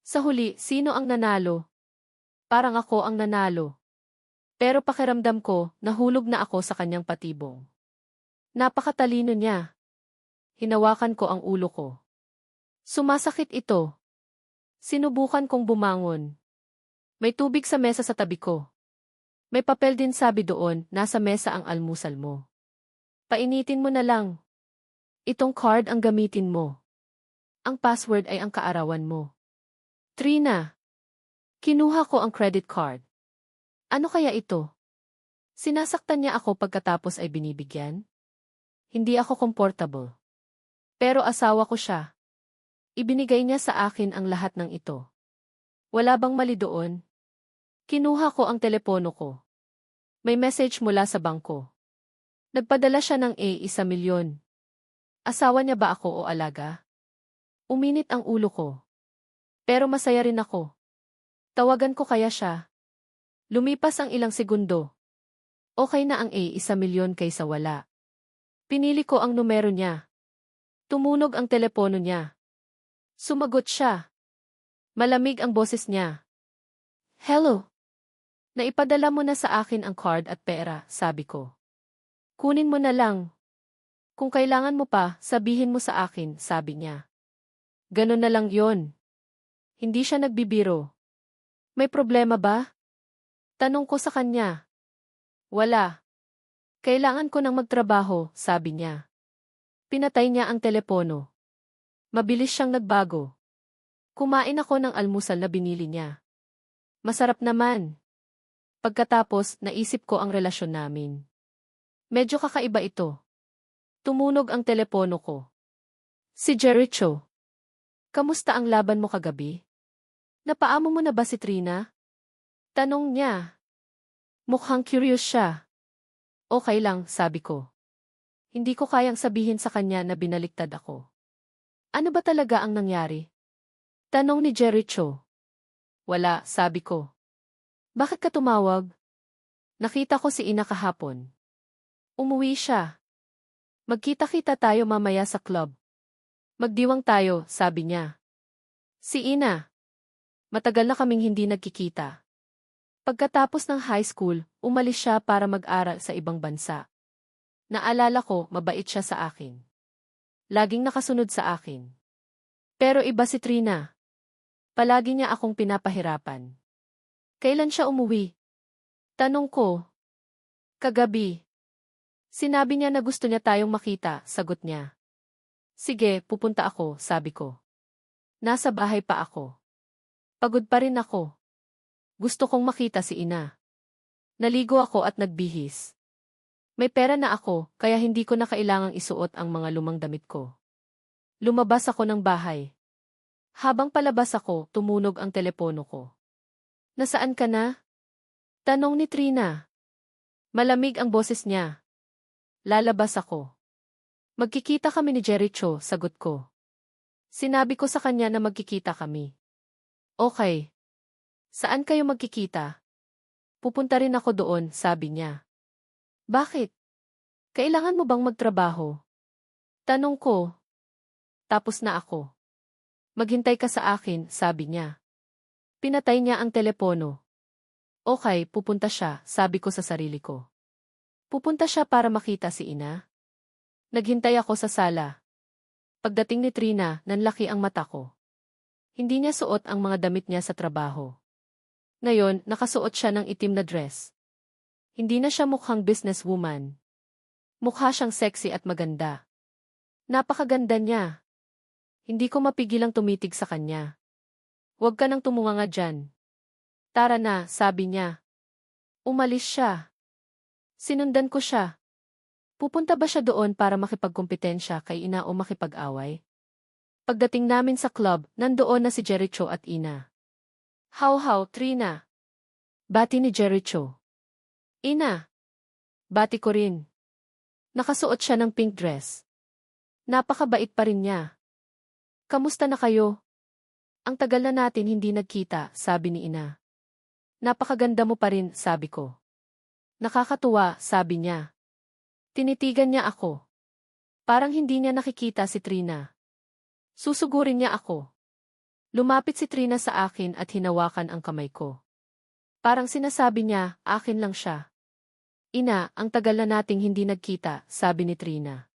Sa huli, sino ang nanalo? Parang ako ang nanalo. Pero pakiramdam ko, nahulog na ako sa kanyang patibong. Napakatalino niya. Hinawakan ko ang ulo ko. Sumasakit ito. Sinubukan kong bumangon. May tubig sa mesa sa tabi ko. May papel din sabi doon, nasa mesa ang almusal mo. Painitin mo na lang. Itong card ang gamitin mo. Ang password ay ang kaarawan mo. Trina. Kinuha ko ang credit card. Ano kaya ito? Sinasaktan niya ako pagkatapos ay binibigyan? Hindi ako comfortable. Pero asawa ko siya. Ibinigay niya sa akin ang lahat ng ito. Wala bang mali doon? Kinuha ko ang telepono ko. May message mula sa bangko. Nagpadala siya ng ₱1,000,000. Asawa niya ba ako o alaga? Uminit ang ulo ko. Pero masaya rin ako. Tawagan ko kaya siya. Lumipas ang ilang segundo. Okay na ang ₱1,000,000 kaysa wala. Pinili ko ang numero niya. Tumunog ang telepono niya. Sumagot siya. Malamig ang boses niya. Hello. Naipadala mo na sa akin ang card at pera, sabi ko. Kunin mo na lang. Kung kailangan mo pa, sabihin mo sa akin, sabi niya. Ganon na lang yon. Hindi siya nagbibiro. May problema ba? Tanong ko sa kanya. Wala. Kailangan ko nang magtrabaho, sabi niya. Pinatay niya ang telepono. Mabilis siyang nagbago. Kumain ako ng almusal na binili niya. Masarap naman. Pagkatapos, naisip ko ang relasyon namin. Medyo kakaiba ito. Tumunog ang telepono ko. Si Jericho. Kamusta ang laban mo kagabi? Napaamo mo na ba si Trina? Tanong niya. Mukhang curious siya. Okay lang, sabi ko. Hindi ko kayang sabihin sa kanya na binaliktad ako. Ano ba talaga ang nangyari? Tanong ni Jericho. Wala, sabi ko. Bakit ka tumawag? Nakita ko si Ina kahapon. Umuwi siya. Magkita-kita tayo mamaya sa club. Magdiwang tayo, sabi niya. Si Ina. Matagal na kaming hindi nagkikita. Pagkatapos ng high school, umalis siya para mag-aral sa ibang bansa. Naalala ko, mabait siya sa akin. Laging nakasunod sa akin. Pero iba si Trina. Palagi niya akong pinapahirapan. Kailan siya umuwi? Tanong ko. Kagabi. Sinabi niya na gusto niya tayong makita, sagot niya. Sige, pupunta ako, sabi ko. Nasa bahay pa ako. Pagod pa rin ako. Gusto kong makita si Ina. Naligo ako at nagbihis. May pera na ako, kaya hindi ko na kailangang isuot ang mga lumang damit ko. Lumabas ako ng bahay. Habang palabas ako, tumunog ang telepono ko. Nasaan ka na? Tanong ni Trina. Malamig ang boses niya. Lalabas ako. Magkikita kami ni Jericho, sagot ko. Sinabi ko sa kanya na magkikita kami. Okay. Saan kayo magkikita? Pupunta rin ako doon, sabi niya. Bakit? Kailangan mo bang magtrabaho? Tanong ko. Tapos na ako. Maghintay ka sa akin, sabi niya. Pinatay niya ang telepono. Okay, pupunta siya, sabi ko sa sarili ko. Pupunta siya para makita si Ina. Naghintay ako sa sala. Pagdating ni Trina, nanlaki ang mata ko. Hindi niya suot ang mga damit niya sa trabaho. Ngayon, nakasuot siya ng itim na dress. Hindi na siya mukhang businesswoman. Mukha siyang sexy at maganda. Napakaganda niya. Hindi ko mapigilang tumitig sa kanya. Huwag ka nang tumunganga dyan. Tara na, sabi niya. Umalis siya. Sinundan ko siya. Pupunta ba siya doon para makipagkompetensya kay Ina o makipag-away? Pagdating namin sa club, nandoon na si Jericho at Ina. How, Trina. Bati ni Jericho. Ina. Bati ko rin. Nakasuot siya ng pink dress. Napakabait pa rin niya. Kamusta na kayo? Ang tagal na natin hindi nagkita, sabi ni Ina. Napakaganda mo pa rin, sabi ko. Nakakatuwa, sabi niya. Tinitigan niya ako. Parang hindi niya nakikita si Trina. Susugurin niya ako. Lumapit si Trina sa akin at hinawakan ang kamay ko. Parang sinasabi niya, akin lang siya. Ina, ang tagal na nating hindi nagkita, sabi ni Trina.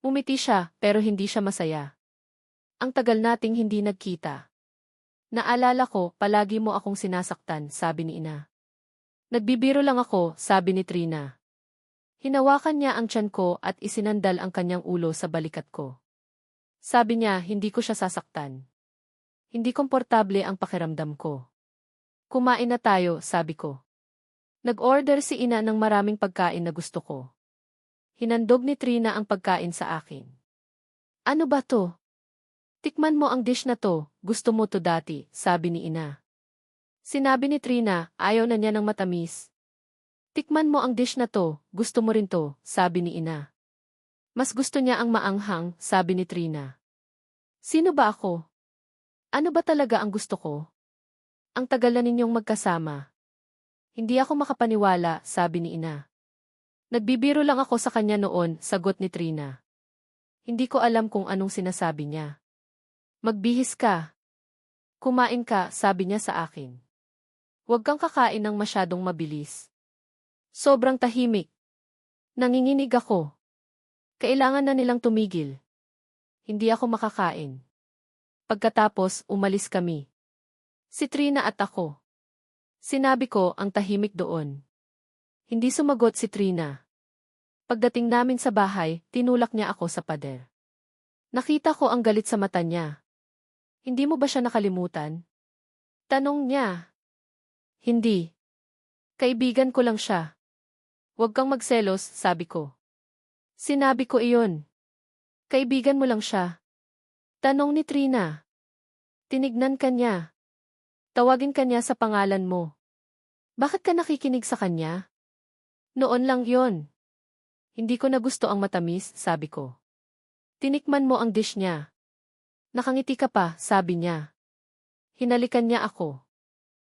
Umiti siya, pero hindi siya masaya. Ang tagal nating hindi nagkita. Naalala ko, palagi mo akong sinasaktan, sabi ni Ina. Nagbibiro lang ako, sabi ni Trina. Hinawakan niya ang tiyan ko at isinandal ang kanyang ulo sa balikat ko. Sabi niya, hindi ko siya sasaktan. Hindi komportable ang pakiramdam ko. Kumain na tayo, sabi ko. Nag-order si Ina ng maraming pagkain na gusto ko. Hinandog ni Trina ang pagkain sa akin. Ano ba to? Tikman mo ang dish na to, gusto mo to dati, sabi ni ina. Sinabi ni Trina, ayaw na niya ng matamis. Tikman mo ang dish na to, gusto mo rin to, sabi ni ina. Mas gusto niya ang maanghang, sabi ni Trina. Sino ba ako? Ano ba talaga ang gusto ko? Ang tagal na ninyong magkasama. Hindi ako makapaniwala, sabi ni ina. Nagbibiro lang ako sa kanya noon, sagot ni Trina. Hindi ko alam kung anong sinasabi niya. Magbihis ka. Kumain ka, sabi niya sa akin. Huwag kang kakain ng masyadong mabilis. Sobrang tahimik. Nanginginig ako. Kailangan na nilang tumigil. Hindi ako makakain. Pagkatapos, umalis kami. Si Trina at ako. Sinabi ko ang tahimik doon. Hindi sumagot si Trina. Pagdating namin sa bahay, tinulak niya ako sa pader. Nakita ko ang galit sa mata niya. Hindi mo ba siya nakalimutan? Tanong niya. Hindi. Kaibigan ko lang siya. Huwag kang magselos, sabi ko. Sinabi ko iyon. Kaibigan mo lang siya. Tanong ni Trina. Tinignan ka niya. Tawagin ka niya sa pangalan mo. Bakit ka nakikinig sa kanya? Noon lang yon. Hindi ko na gusto ang matamis, sabi ko. Tinikman mo ang dish niya. Nakangiti ka pa, sabi niya. Hinalikan niya ako.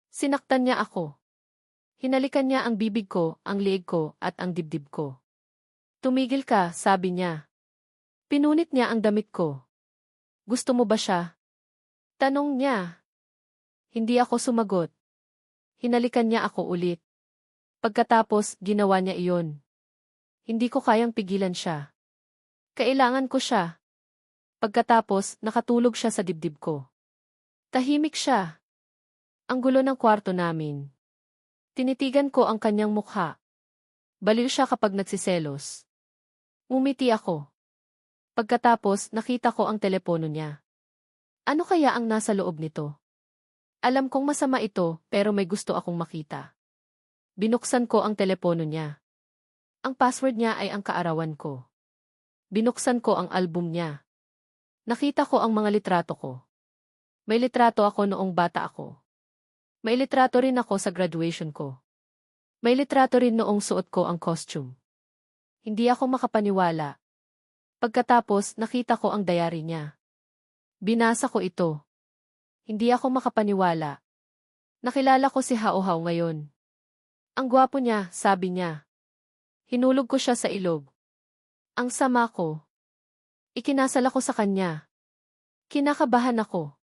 Sinaktan niya ako. Hinalikan niya ang bibig ko, ang leeg ko, at ang dibdib ko. Tumigil ka, sabi niya. Pinunit niya ang damit ko. Gusto mo ba siya? Tanong niya. Hindi ako sumagot. Hinalikan niya ako ulit. Pagkatapos, ginawa niya iyon. Hindi ko kayang pigilan siya. Kailangan ko siya. Pagkatapos, nakatulog siya sa dibdib ko. Tahimik siya. Ang gulo ng kwarto namin. Tinitigan ko ang kanyang mukha. Baliw siya kapag nagsiselos. Umiti ako. Pagkatapos, nakita ko ang telepono niya. Ano kaya ang nasa loob nito? Alam kong masama ito, pero may gusto akong makita. Binuksan ko ang telepono niya. Ang password niya ay ang kaarawan ko. Binuksan ko ang album niya. Nakita ko ang mga litrato ko. May litrato ako noong bata ako. May litrato rin ako sa graduation ko. May litrato rin noong suot ko ang costume. Hindi ako makapaniwala. Pagkatapos, nakita ko ang diary niya. Binasa ko ito. Hindi ako makapaniwala. Nakilala ko si Hao Hao ngayon. Ang gwapo niya, sabi niya. Hinulog ko siya sa ilog. Ang sama ko. Ikinasal ako sa kanya. Kinakabahan ako.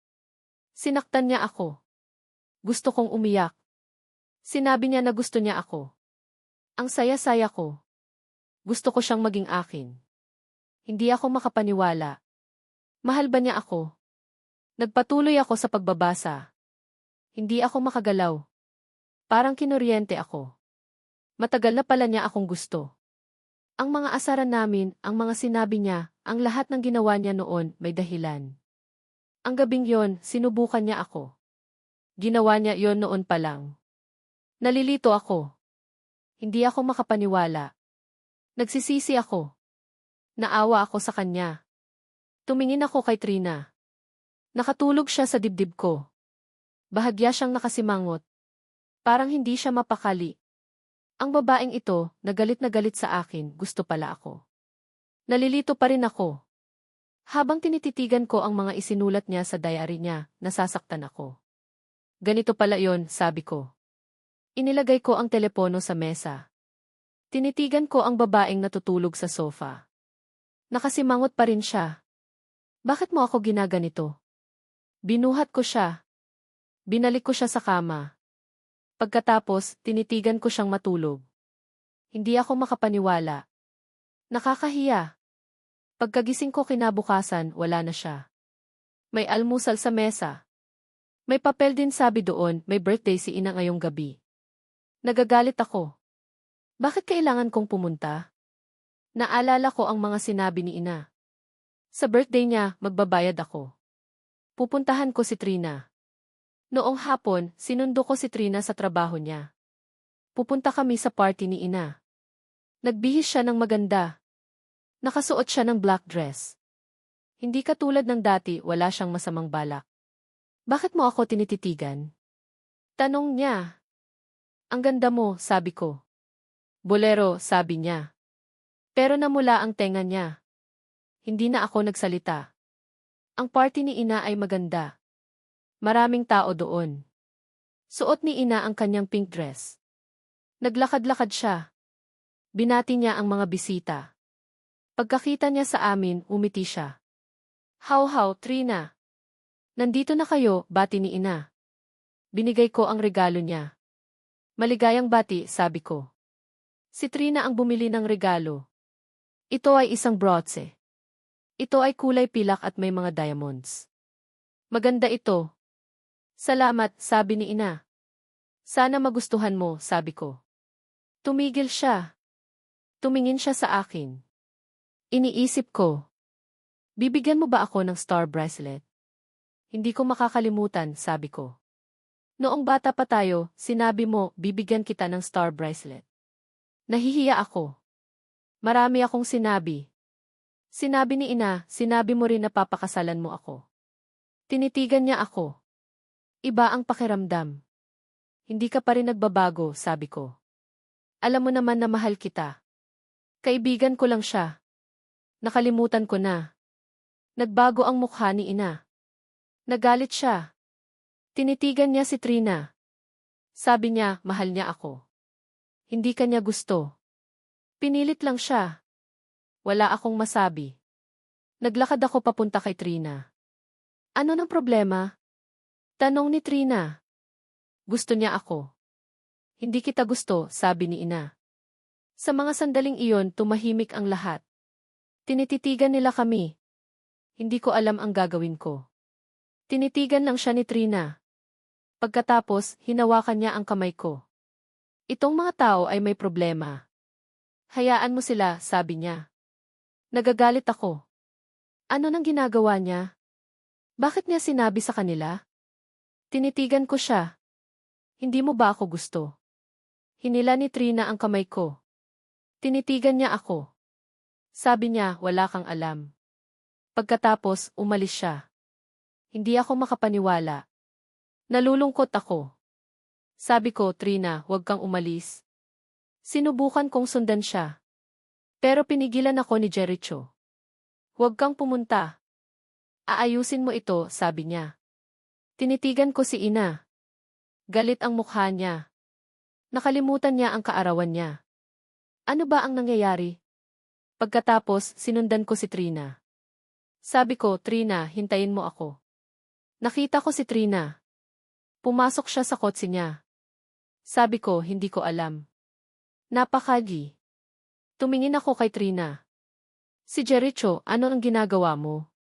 Sinaktan niya ako. Gusto kong umiyak. Sinabi niya na gusto niya ako. Ang saya-saya ko. Gusto ko siyang maging akin. Hindi ako makapaniwala. Mahal ba niya ako? Nagpatuloy ako sa pagbabasa. Hindi ako makagalaw. Parang kinuryente ako. Matagal na pala niya akong gusto. Ang mga asaran namin, ang mga sinabi niya, ang lahat ng ginawa niya noon may dahilan. Ang gabing yon, sinubukan niya ako. Ginawa niya yon noon pa lang. Nalilito ako. Hindi ako makapaniwala. Nagsisisi ako. Naawa ako sa kanya. Tumingin ako kay Trina. Nakatulog siya sa dibdib ko. Bahagya siyang nakasimangot. Parang hindi siya mapakali. Ang babaeng ito, na galit sa akin, gusto pala ako. Nalilito pa rin ako. Habang tinititigan ko ang mga isinulat niya sa diary niya, nasasaktan ako. Ganito pala yon, sabi ko. Inilagay ko ang telepono sa mesa. Tinitigan ko ang babaeng natutulog sa sofa. Nakasimangot pa rin siya. Bakit mo ako ginaganito? Binuhat ko siya. Binalik ko siya sa kama. Pagkatapos, tinitigan ko siyang matulog. Hindi ako makapaniwala. Nakakahiya. Pagkagising ko kinabukasan, wala na siya. May almusal sa mesa. May papel din sabi doon, may birthday si ina ngayong gabi. Nagagalit ako. Bakit kailangan kong pumunta? Naalala ko ang mga sinabi ni ina. Sa birthday niya, magbabayad ako. Pupuntahan ko si Trina. Noong hapon, sinundo ko si Trina sa trabaho niya. Pupunta kami sa party ni ina. Nagbihis siya ng maganda. Nakasuot siya ng black dress. Hindi katulad ng dati, wala siyang masamang balak. Bakit mo ako tinititigan? Tanong niya. Ang ganda mo, sabi ko. Bolero, sabi niya. Pero namula ang tenga niya. Hindi na ako nagsalita. Ang party ni Ina ay maganda. Maraming tao doon. Suot ni Ina ang kanyang pink dress. Naglakad-lakad siya. Binati niya ang mga bisita. Pagkakita niya sa amin, umiti siya. How, Trina. Nandito na kayo, bati ni Ina. Binigay ko ang regalo niya. Maligayang bati, sabi ko. Si Trina ang bumili ng regalo. Ito ay isang brooche. Ito ay kulay pilak at may mga diamonds. Maganda ito. Salamat, sabi ni Ina. Sana magustuhan mo, sabi ko. Tumigil siya. Tumingin siya sa akin. Iniisip ko. Bibigyan mo ba ako ng star bracelet? Hindi ko makakalimutan, sabi ko. Noong bata pa tayo, sinabi mo, bibigyan kita ng star bracelet. Nahihiya ako. Marami akong sinabi. Sinabi ni Ina, sinabi mo rin na papakasalan mo ako. Tinitigan niya ako. Iba ang pakiramdam. Hindi ka pa rin nagbabago, sabi ko. Alam mo naman na mahal kita. Kaibigan ko lang siya. Nakalimutan ko na. Nagbago ang mukha ni Ina. Nagalit siya. Tinitigan niya si Trina. Sabi niya, mahal niya ako. Hindi kanya gusto. Pinilit lang siya. Wala akong masabi. Naglakad ako papunta kay Trina. Ano ng problema? Tanong ni Trina. Gusto niya ako. Hindi kita gusto, sabi ni Ina. Sa mga sandaling iyon, tumahimik ang lahat. Tinititigan nila kami. Hindi ko alam ang gagawin ko. Tinitigan lang siya ni Trina. Pagkatapos, hinawakan niya ang kamay ko. Itong mga tao ay may problema. Hayaan mo sila, sabi niya. Nagagalit ako. Ano nang ginagawa niya? Bakit niya sinabi sa kanila? Tinitigan ko siya. Hindi mo ba ako gusto? Hinila ni Trina ang kamay ko. Tinitigan niya ako. Sabi niya, wala kang alam. Pagkatapos, umalis siya. Hindi ako makapaniwala. Nalulungkot ako. Sabi ko, Trina, huwag kang umalis. Sinubukan kong sundan siya. Pero pinigilan ako ni Jericho. Huwag kang pumunta. Aayusin mo ito, sabi niya. Tinitigan ko si Ina. Galit ang mukha niya. Nakalimutan niya ang kaarawan niya. Ano ba ang nangyayari? Pagkatapos, sinundan ko si Trina. Sabi ko, Trina, hintayin mo ako. Nakita ko si Trina. Pumasok siya sa kotse niya. Sabi ko, hindi ko alam. Napakagi. Tumingin ako kay Trina. Si Jericho, ano ang ginagawa mo?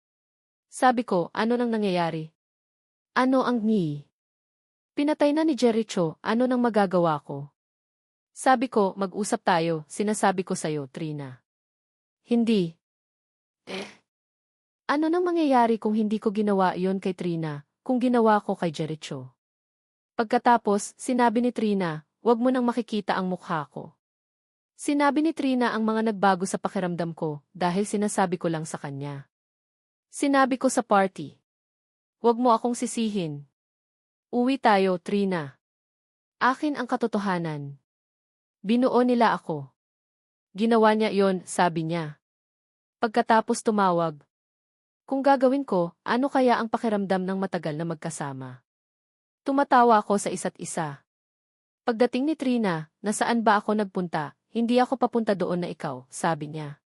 Sabi ko, ano nang nangyayari? Ano ang ni? Pinatay na ni Jericho, ano nang magagawa ko? Sabi ko, mag-usap tayo, sinasabi ko sa'yo, Trina. Hindi. Ano nang mangyayari kung hindi ko ginawa iyon kay Trina, kung ginawa ko kay Jericho? Pagkatapos, sinabi ni Trina, huwag mo nang makikita ang mukha ko. Sinabi ni Trina ang mga nagbago sa pakiramdam ko dahil sinasabi ko lang sa kanya. Sinabi ko sa party. Huwag mo akong sisihin. Uwi tayo, Trina. Akin ang katotohanan. Binuo nila ako. Ginawa niya iyon, sabi niya. Pagkatapos tumawag. Kung gagawin ko, ano kaya ang pakiramdam ng matagal na magkasama? Tumatawa ako sa isa't isa. Pagdating ni Trina, nasaan ba ako nagpunta? Hindi ako papunta doon na ikaw, sabi niya.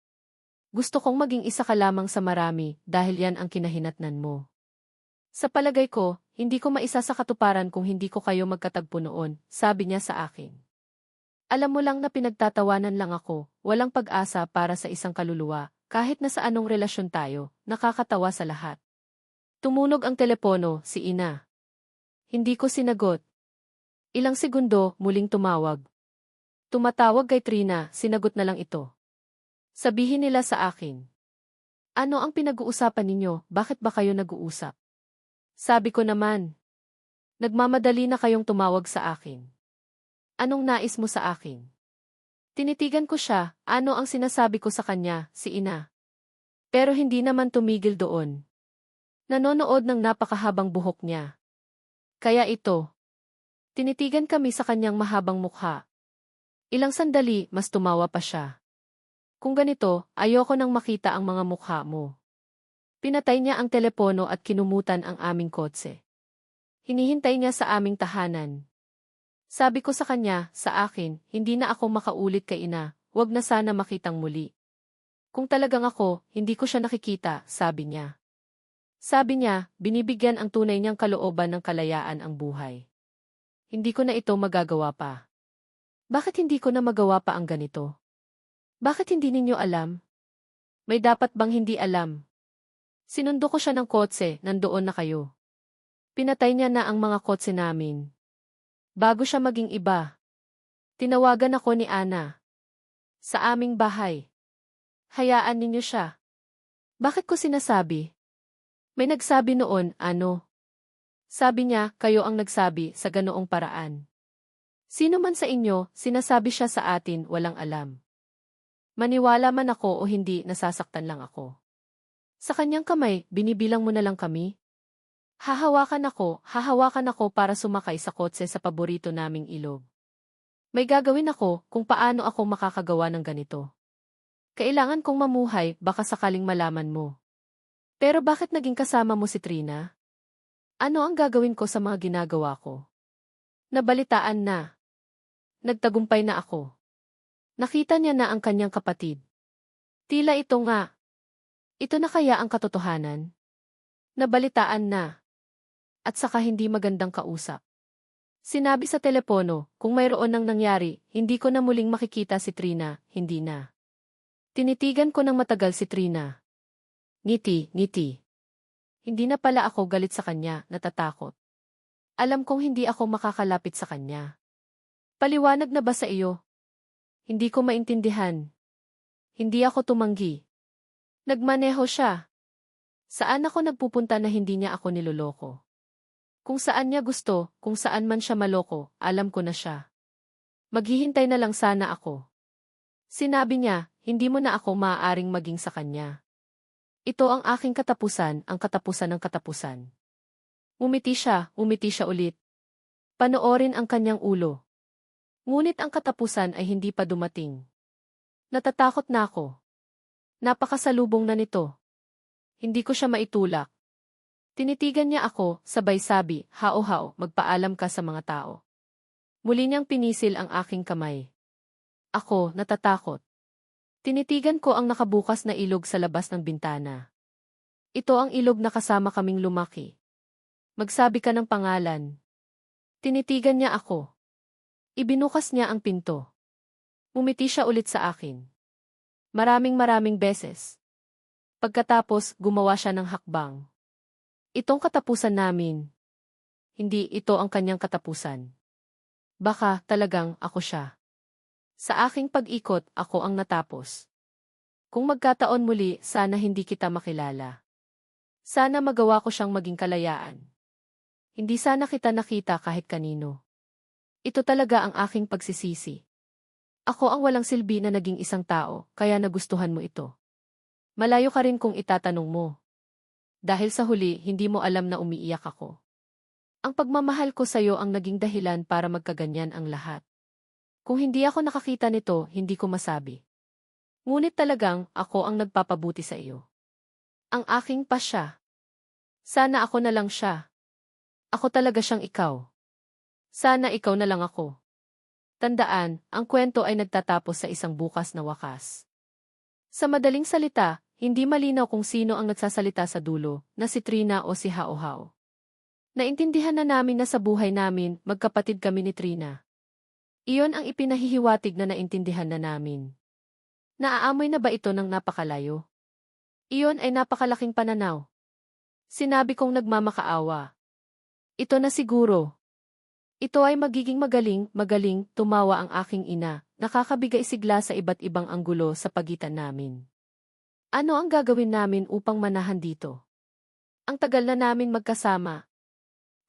Gusto kong maging isa ka lamang sa marami dahil yan ang kinahinatnan mo. Sa palagay ko, hindi ko maisa sa katuparan kung hindi ko kayo magkatagpo noon, sabi niya sa akin. Alam mo lang na pinagtatawanan lang ako, walang pag-asa para sa isang kaluluwa. Kahit na sa anong relasyon tayo, nakakatawa sa lahat. Tumunog ang telepono, si Ina. Hindi ko sinagot. Ilang segundo, muling tumawag. Tumatawag kay Trina, sinagot na lang ito. Sabihin nila sa akin. Ano ang pinag-uusapan ninyo, bakit ba kayo nag-uusap? Sabi ko naman. Nagmamadali na kayong tumawag sa akin. Anong nais mo sa akin? Tinitigan ko siya, ano ang sinasabi ko sa kanya, si ina. Pero hindi naman tumigil doon. Nanonood ng napakahabang buhok niya. Kaya ito. Tinitigan kami sa kanyang mahabang mukha. Ilang sandali, mas tumawa pa siya. Kung ganito, ayoko nang makita ang mga mukha mo. Pinatay niya ang telepono at kinumutan ang aming kotse. Hinihintay niya sa aming tahanan. Sabi ko sa kanya, sa akin, hindi na ako makaulit kay ina, wag na sana makitang muli. Kung talagang ako, hindi ko siya nakikita, sabi niya. Sabi niya, binibigyan ang tunay niyang kalooban ng kalayaan ang buhay. Hindi ko na ito magagawa pa. Bakit hindi ko na magawa pa ang ganito? Bakit hindi ninyo alam? May dapat bang hindi alam? Sinundo ko siya ng kotse, nandoon na kayo. Pinatay niya na ang mga kotse namin. Bago siya maging iba. Tinawagan ako ni Ana. Sa aming bahay. Hayaan ninyo siya. Bakit ko sinasabi? May nagsabi noon, ano? Sabi niya, kayo ang nagsabi sa ganoong paraan. Sino man sa inyo, sinasabi siya sa atin, walang alam. Maniwala man ako o hindi, nasasaktan lang ako. Sa kanyang kamay, binibilang mo na lang kami? Hahawakan ako para sumakay sa kotse sa paborito naming ilog. May gagawin ako kung paano ako makakagawa ng ganito. Kailangan kong mamuhay, baka sakaling malaman mo. Pero bakit naging kasama mo si Trina? Ano ang gagawin ko sa mga ginagawa ko? Nabalitaan na. Nagtagumpay na ako. Nakita niya na ang kanyang kapatid. Tila ito nga. Ito na kaya ang katotohanan? Nabalitaan na. At saka hindi magandang kausap. Sinabi sa telepono, kung mayroon nang nangyari, hindi ko na muling makikita si Trina, hindi na. Tinitigan ko ng matagal si Trina. Ngiti. Hindi na pala ako galit sa kanya, natatakot. Alam kong hindi ako makakalapit sa kanya. Paliwanag na ba sa iyo? Hindi ko maintindihan. Hindi ako tumanggi. Nagmaneho siya. Saan ako nagpupunta na hindi niya ako niloloko? Kung saan niya gusto, kung saan man siya maloko, alam ko na siya. Maghihintay na lang sana ako. Sinabi niya, hindi mo na ako maaaring maging sa kanya. Ito ang aking katapusan, ang katapusan ng katapusan. Umiti siya ulit. Panoorin ang kanyang ulo. Ngunit ang katapusan ay hindi pa dumating. Natatakot na ako. Napakasalubong na nito. Hindi ko siya maitulak. Tinitigan niya ako, sabay sabi, hao, magpaalam ka sa mga tao. Muli niyang pinisil ang aking kamay. Ako, natatakot. Tinitigan ko ang nakabukas na ilog sa labas ng bintana. Ito ang ilog na kasama kaming lumaki. Magsabi ka ng pangalan. Tinitigan niya ako. Ibinukas niya ang pinto. Umiti siya ulit sa akin. Maraming beses. Pagkatapos, gumawa siya ng hakbang. Itong katapusan namin. Hindi ito ang kanyang katapusan. Baka talagang ako siya. Sa aking pag-ikot, ako ang natapos. Kung magkataon muli, sana hindi kita makilala. Sana magawa ko siyang maging kalayaan. Hindi sana kita nakita kahit kanino. Ito talaga ang aking pagsisisi. Ako ang walang silbi na naging isang tao, kaya nagustuhan mo ito. Malayo ka rin kung itatanong mo. Dahil sa huli, hindi mo alam na umiiyak ako. Ang pagmamahal ko sa'yo ang naging dahilan para magkaganyan ang lahat. Kung hindi ako nakakita nito, hindi ko masabi. Ngunit talagang, ako ang nagpapabuti sa iyo. Ang aking pasya. Sana ako na lang siya. Ako talaga siyang ikaw. Sana ikaw na lang ako. Tandaan, ang kwento ay nagtatapos sa isang bukas na wakas. Sa madaling salita, hindi malinaw kung sino ang nagsasalita sa dulo, na si Trina o si Hao Hao. Naintindihan na namin na sa buhay namin, magkapatid kami ni Trina. Iyon ang ipinahihiwatig na naintindihan na namin. Naaamoy na ba ito ng napakalayo? Iyon ay napakalaking pananaw. Sinabi kong nagmamakaawa. Ito na siguro. Ito ay magiging magaling, tumawa ang aking ina, nakakabigay sigla sa iba't ibang anggulo sa pagitan namin. Ano ang gagawin namin upang manahan dito? Ang tagal na namin magkasama.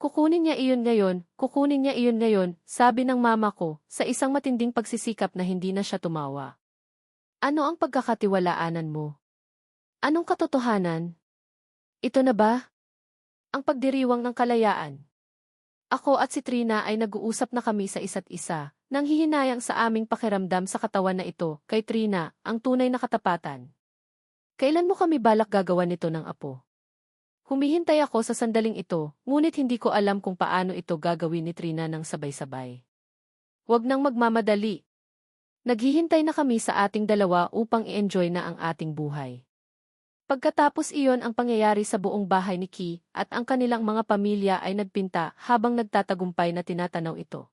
Kukunin niya iyon ngayon, kukunin niya iyon ngayon, sabi ng mama ko, sa isang matinding pagsisikap na hindi na siya tumawa. Ano ang pagkakatiwalaanan mo? Anong katotohanan? Ito na ba? Ang pagdiriwang ng kalayaan. Ako at si Trina ay nag-uusap na kami sa isa't isa, nang hihinayang sa aming pakiramdam sa katawan na ito, kay Trina, ang tunay na katapatan. Kailan mo kami balak gagawa nito ng apo? Humihintay ako sa sandaling ito, ngunit hindi ko alam kung paano ito gagawin ni Trina ng sabay-sabay. Huwag nang magmamadali. Naghihintay na kami sa ating dalawa upang i-enjoy na ang ating buhay. Pagkatapos iyon ang pangyayari sa buong bahay ni Ki at ang kanilang mga pamilya ay nagpinta habang nagtatagumpay na tinatanaw ito.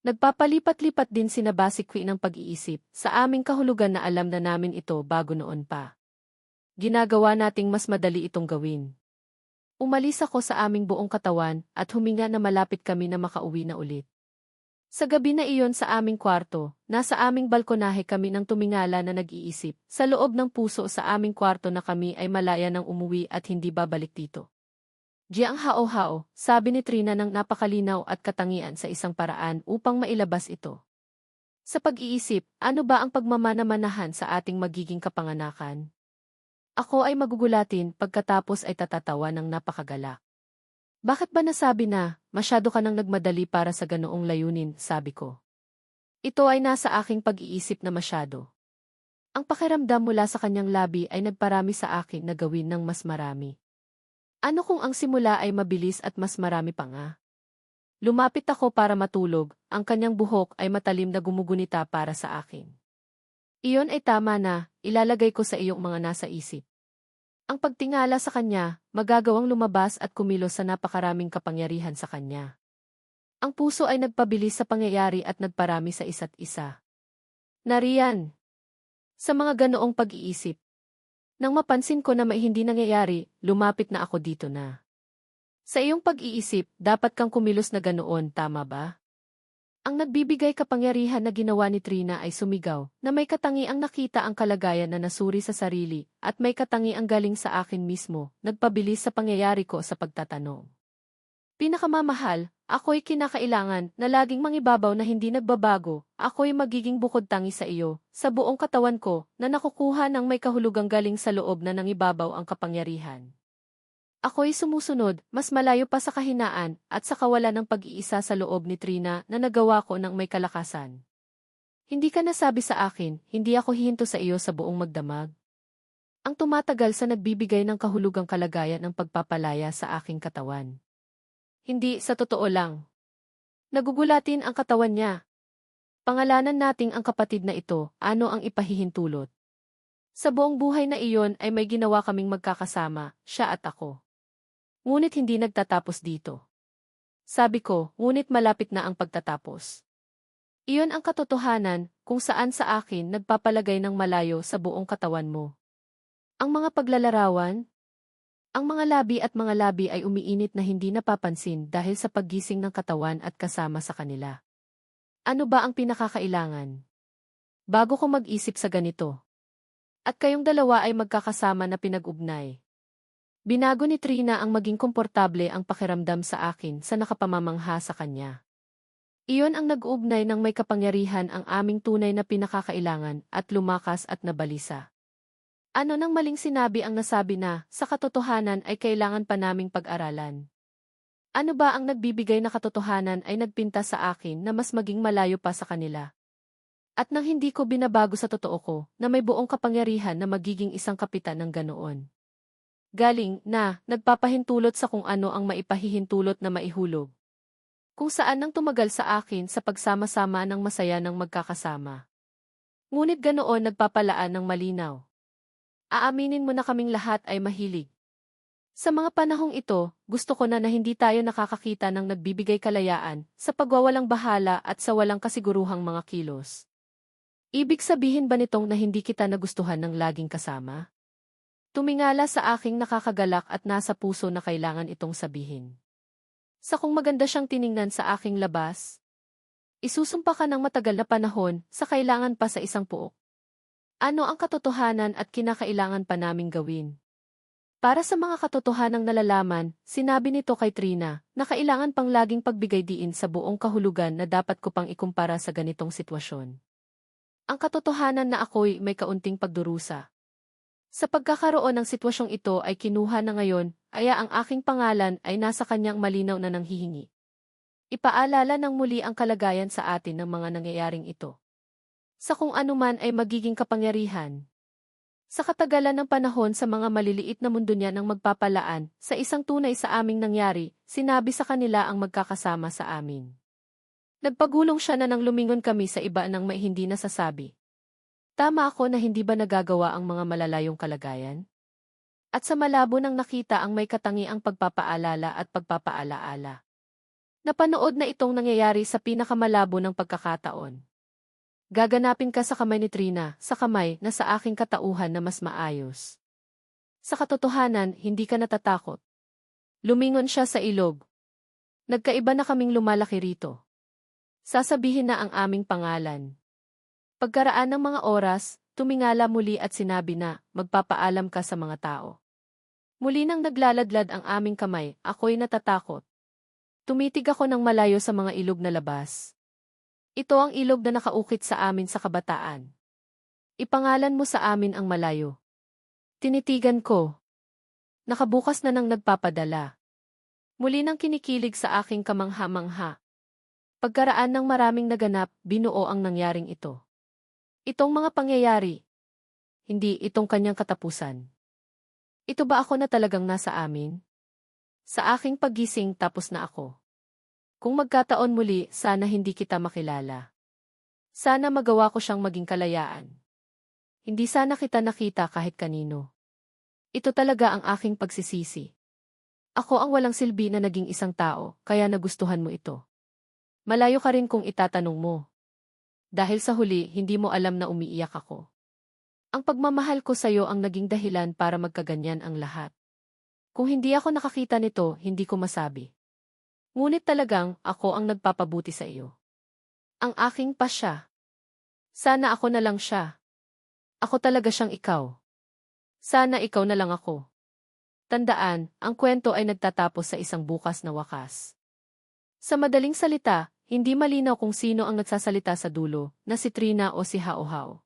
Nagpapalipat-lipat din sina Basikwi ng pag-iisip sa aming kahulugan na alam na namin ito bago noon pa. Ginagawa nating mas madali itong gawin. Umalis ako sa aming buong katawan at huminga na malapit kami na makauwi na ulit. Sa gabi na iyon sa aming kwarto, nasa aming balkonahe kami nang tumingala na nag-iisip, sa loob ng puso sa aming kwarto na kami ay malaya nang umuwi at hindi babalik dito. Diang hao-hao, sabi ni Trina ng napakalinaw at katangian sa isang paraan upang mailabas ito. Sa pag-iisip, ano ba ang pagmamana-manahan sa ating magiging kapanganakan? Ako ay magugulatin pagkatapos ay tatatawa ng napakagalak. Bakit ba nasabi na, masyado ka nang nagmadali para sa ganoong layunin, sabi ko. Ito ay nasa aking pag-iisip na masyado. Ang pakiramdam mula sa kanyang labi ay nagparami sa akin na gawin ng mas marami. Ano kung ang simula ay mabilis at mas marami pa nga? Lumapit ako para matulog, ang kanyang buhok ay matalim na gumugunita para sa akin. Iyon ay tama na, ilalagay ko sa iyong mga nasa isip. Ang pagtingala sa kanya, magagawang lumabas at kumilos sa napakaraming kapangyarihan sa kanya. Ang puso ay nagpabilis sa pangyayari at nagparami sa isa't isa. Nariyan. Sa mga ganoong pag-iisip. Nang mapansin ko na may hindi nangyayari, lumapit na ako dito na. Sa iyong pag-iisip, dapat kang kumilos na ganoon, tama ba? Ang nagbibigay kapangyarihan na ginawa ni Trina ay sumigaw, na may katangiang nakita ang kalagayan na nasuri sa sarili, at may katangiang galing sa akin mismo, nagpabilis sa pangyayari ko sa pagtatanong. Pinakamamahal, ako'y kinakailangan na laging mangibabaw na hindi nagbabago, ako'y magiging bukod tangi sa iyo, sa buong katawan ko, na nakukuha ng may kahulugang galing sa loob na nangibabaw ang kapangyarihan. Ako'y sumusunod, mas malayo pa sa kahinaan, at sa kawalan ng pag-iisa sa loob ni Trina na nagawa ko ng may kalakasan. Hindi ka nasabi sa akin, hindi ako hihinto sa iyo sa buong magdamag. Ang tumatagal sa nagbibigay ng kahulugang kalagayan ng pagpapalaya sa aking katawan. Hindi, sa totoo lang. Nagugulatin ang katawan niya. Pangalanan nating ang kapatid na ito, ano ang ipahihintulot. Sa buong buhay na iyon ay may ginawa kaming magkakasama, siya at ako. Ngunit hindi nagtatapos dito. Sabi ko, ngunit malapit na ang pagtatapos. Iyon ang katotohanan, kung saan sa akin nagpapalagay ng malayo sa buong katawan mo. Ang mga paglalarawan, ang mga labi at mga labi ay umiinit na hindi napapansin dahil sa paggising ng katawan at kasama sa kanila. Ano ba ang pinakakailangan? Bago ko mag-isip sa ganito. At kayong dalawa ay magkakasama na pinag-ugnay. Binago ni Trina ang maging komportable ang pakiramdam sa akin sa nakapamamangha sa kanya. Iyon ang nag-uugnay ng may kapangyarihan ang aming tunay na pinakakailangan at lumakas at nabalisa. Ano nang maling sinabi ang nasabi na, sa katotohanan ay kailangan pa naming pag-aralan? Ano ba ang nagbibigay na katotohanan ay nagpinta sa akin na mas maging malayo pa sa kanila? At nang hindi ko binabago sa totoo ko, na may buong kapangyarihan na magiging isang kapitan ng ganoon. Galing na, nagpapahintulot sa kung ano ang maipahihintulot na maihulog. Kung saan nang tumagal sa akin sa pagsama-sama ng masaya ng magkakasama. Ngunit ganoon nagpapalaan ng malinaw. Aaminin mo na kaming lahat ay mahilig. Sa mga panahong ito, gusto ko na hindi tayo nakakakita ng nagbibigay kalayaan, sa pagwawalang bahala at sa walang kasiguruhang mga kilos. Ibig sabihin ba nitong na hindi kita nagustuhan ng laging kasama? Tumingala sa aking nakakagalak at nasa puso na kailangan itong sabihin. Sa kung maganda siyang tiningnan sa aking labas, isusumpa ka ng matagal na panahon sa kailangan pa sa isang puok. Ano ang katotohanan at kinakailangan pa naming gawin? Para sa mga katotohanang nalalaman, sinabi nito kay Trina na kailangan pang laging pagbigay diin sa buong kahulugan na dapat ko pang ikumpara sa ganitong sitwasyon. Ang katotohanan na ako'y may kaunting pagdurusa. Sa pagkakaroon ng sitwasyong ito ay kinuha na ngayon, kaya ang aking pangalan ay nasa kanyang malinaw na nanghihingi. Ipaalala ng muli ang kalagayan sa atin ng mga nangyayaring ito. Sa kung anuman ay magiging kapangyarihan. Sa katagalan ng panahon sa mga maliliit na mundo niya ng magpapalaan, sa isang tunay sa aming nangyari, sinabi sa kanila ang magkakasama sa amin. Nagpagulong siya na nang lumingon kami sa iba nang may hindi nasasabi. Tama ako na hindi ba nagagawa ang mga malalayong kalagayan? At sa malabo nang nakita ang may katangiang pagpapaalala at pagpapaalaala. Napanood na itong nangyayari sa pinakamalabo ng pagkakataon. Gaganapin ka sa kamay ni Trina, sa kamay na sa aking katauhan na mas maayos. Sa katotohanan, hindi ka natatakot. Lumingon siya sa ilog. Nagkaiba na kaming lumalaki rito. Sasabihin na ang aming pangalan. Pagkaraan ng mga oras, tumingala muli at sinabi na, magpapaalam ka sa mga tao. Muli nang naglaladlad ang aming kamay, ako'y natatakot. Tumitig ako ng malayo sa mga ilog na labas. Ito ang ilog na nakaukit sa amin sa kabataan. Ipangalan mo sa amin ang malayo. Tinitigan ko. Nakabukas na nang nagpapadala. Muli nang kinikilig sa aking kamangha-mangha. Pagkaraan ng maraming naganap, binuo ang nangyaring ito. Itong mga pangyayari. Hindi itong kanyang katapusan. Ito ba ako na talagang nasa amin? Sa aking paggising tapos na ako. Kung magkataon muli, sana hindi kita makilala. Sana magawa ko siyang maging kalayaan. Hindi sana kita nakita kahit kanino. Ito talaga ang aking pagsisisi. Ako ang walang silbi na naging isang tao, kaya nagustuhan mo ito. Malayo ka rin kung itatanong mo. Dahil sa huli, hindi mo alam na umiiyak ako. Ang pagmamahal ko sa'yo ang naging dahilan para magkaganyan ang lahat. Kung hindi ako nakakita nito, hindi ko masabi. Ngunit talagang, ako ang nagpapabuti sa iyo. Ang aking pasya. Sana ako na lang siya. Ako talaga siyang ikaw. Sana ikaw na lang ako. Tandaan, ang kwento ay nagtatapos sa isang bukas na wakas. Sa madaling salita, hindi malinaw kung sino ang nagsasalita sa dulo, na si Trina o si Hao Hao.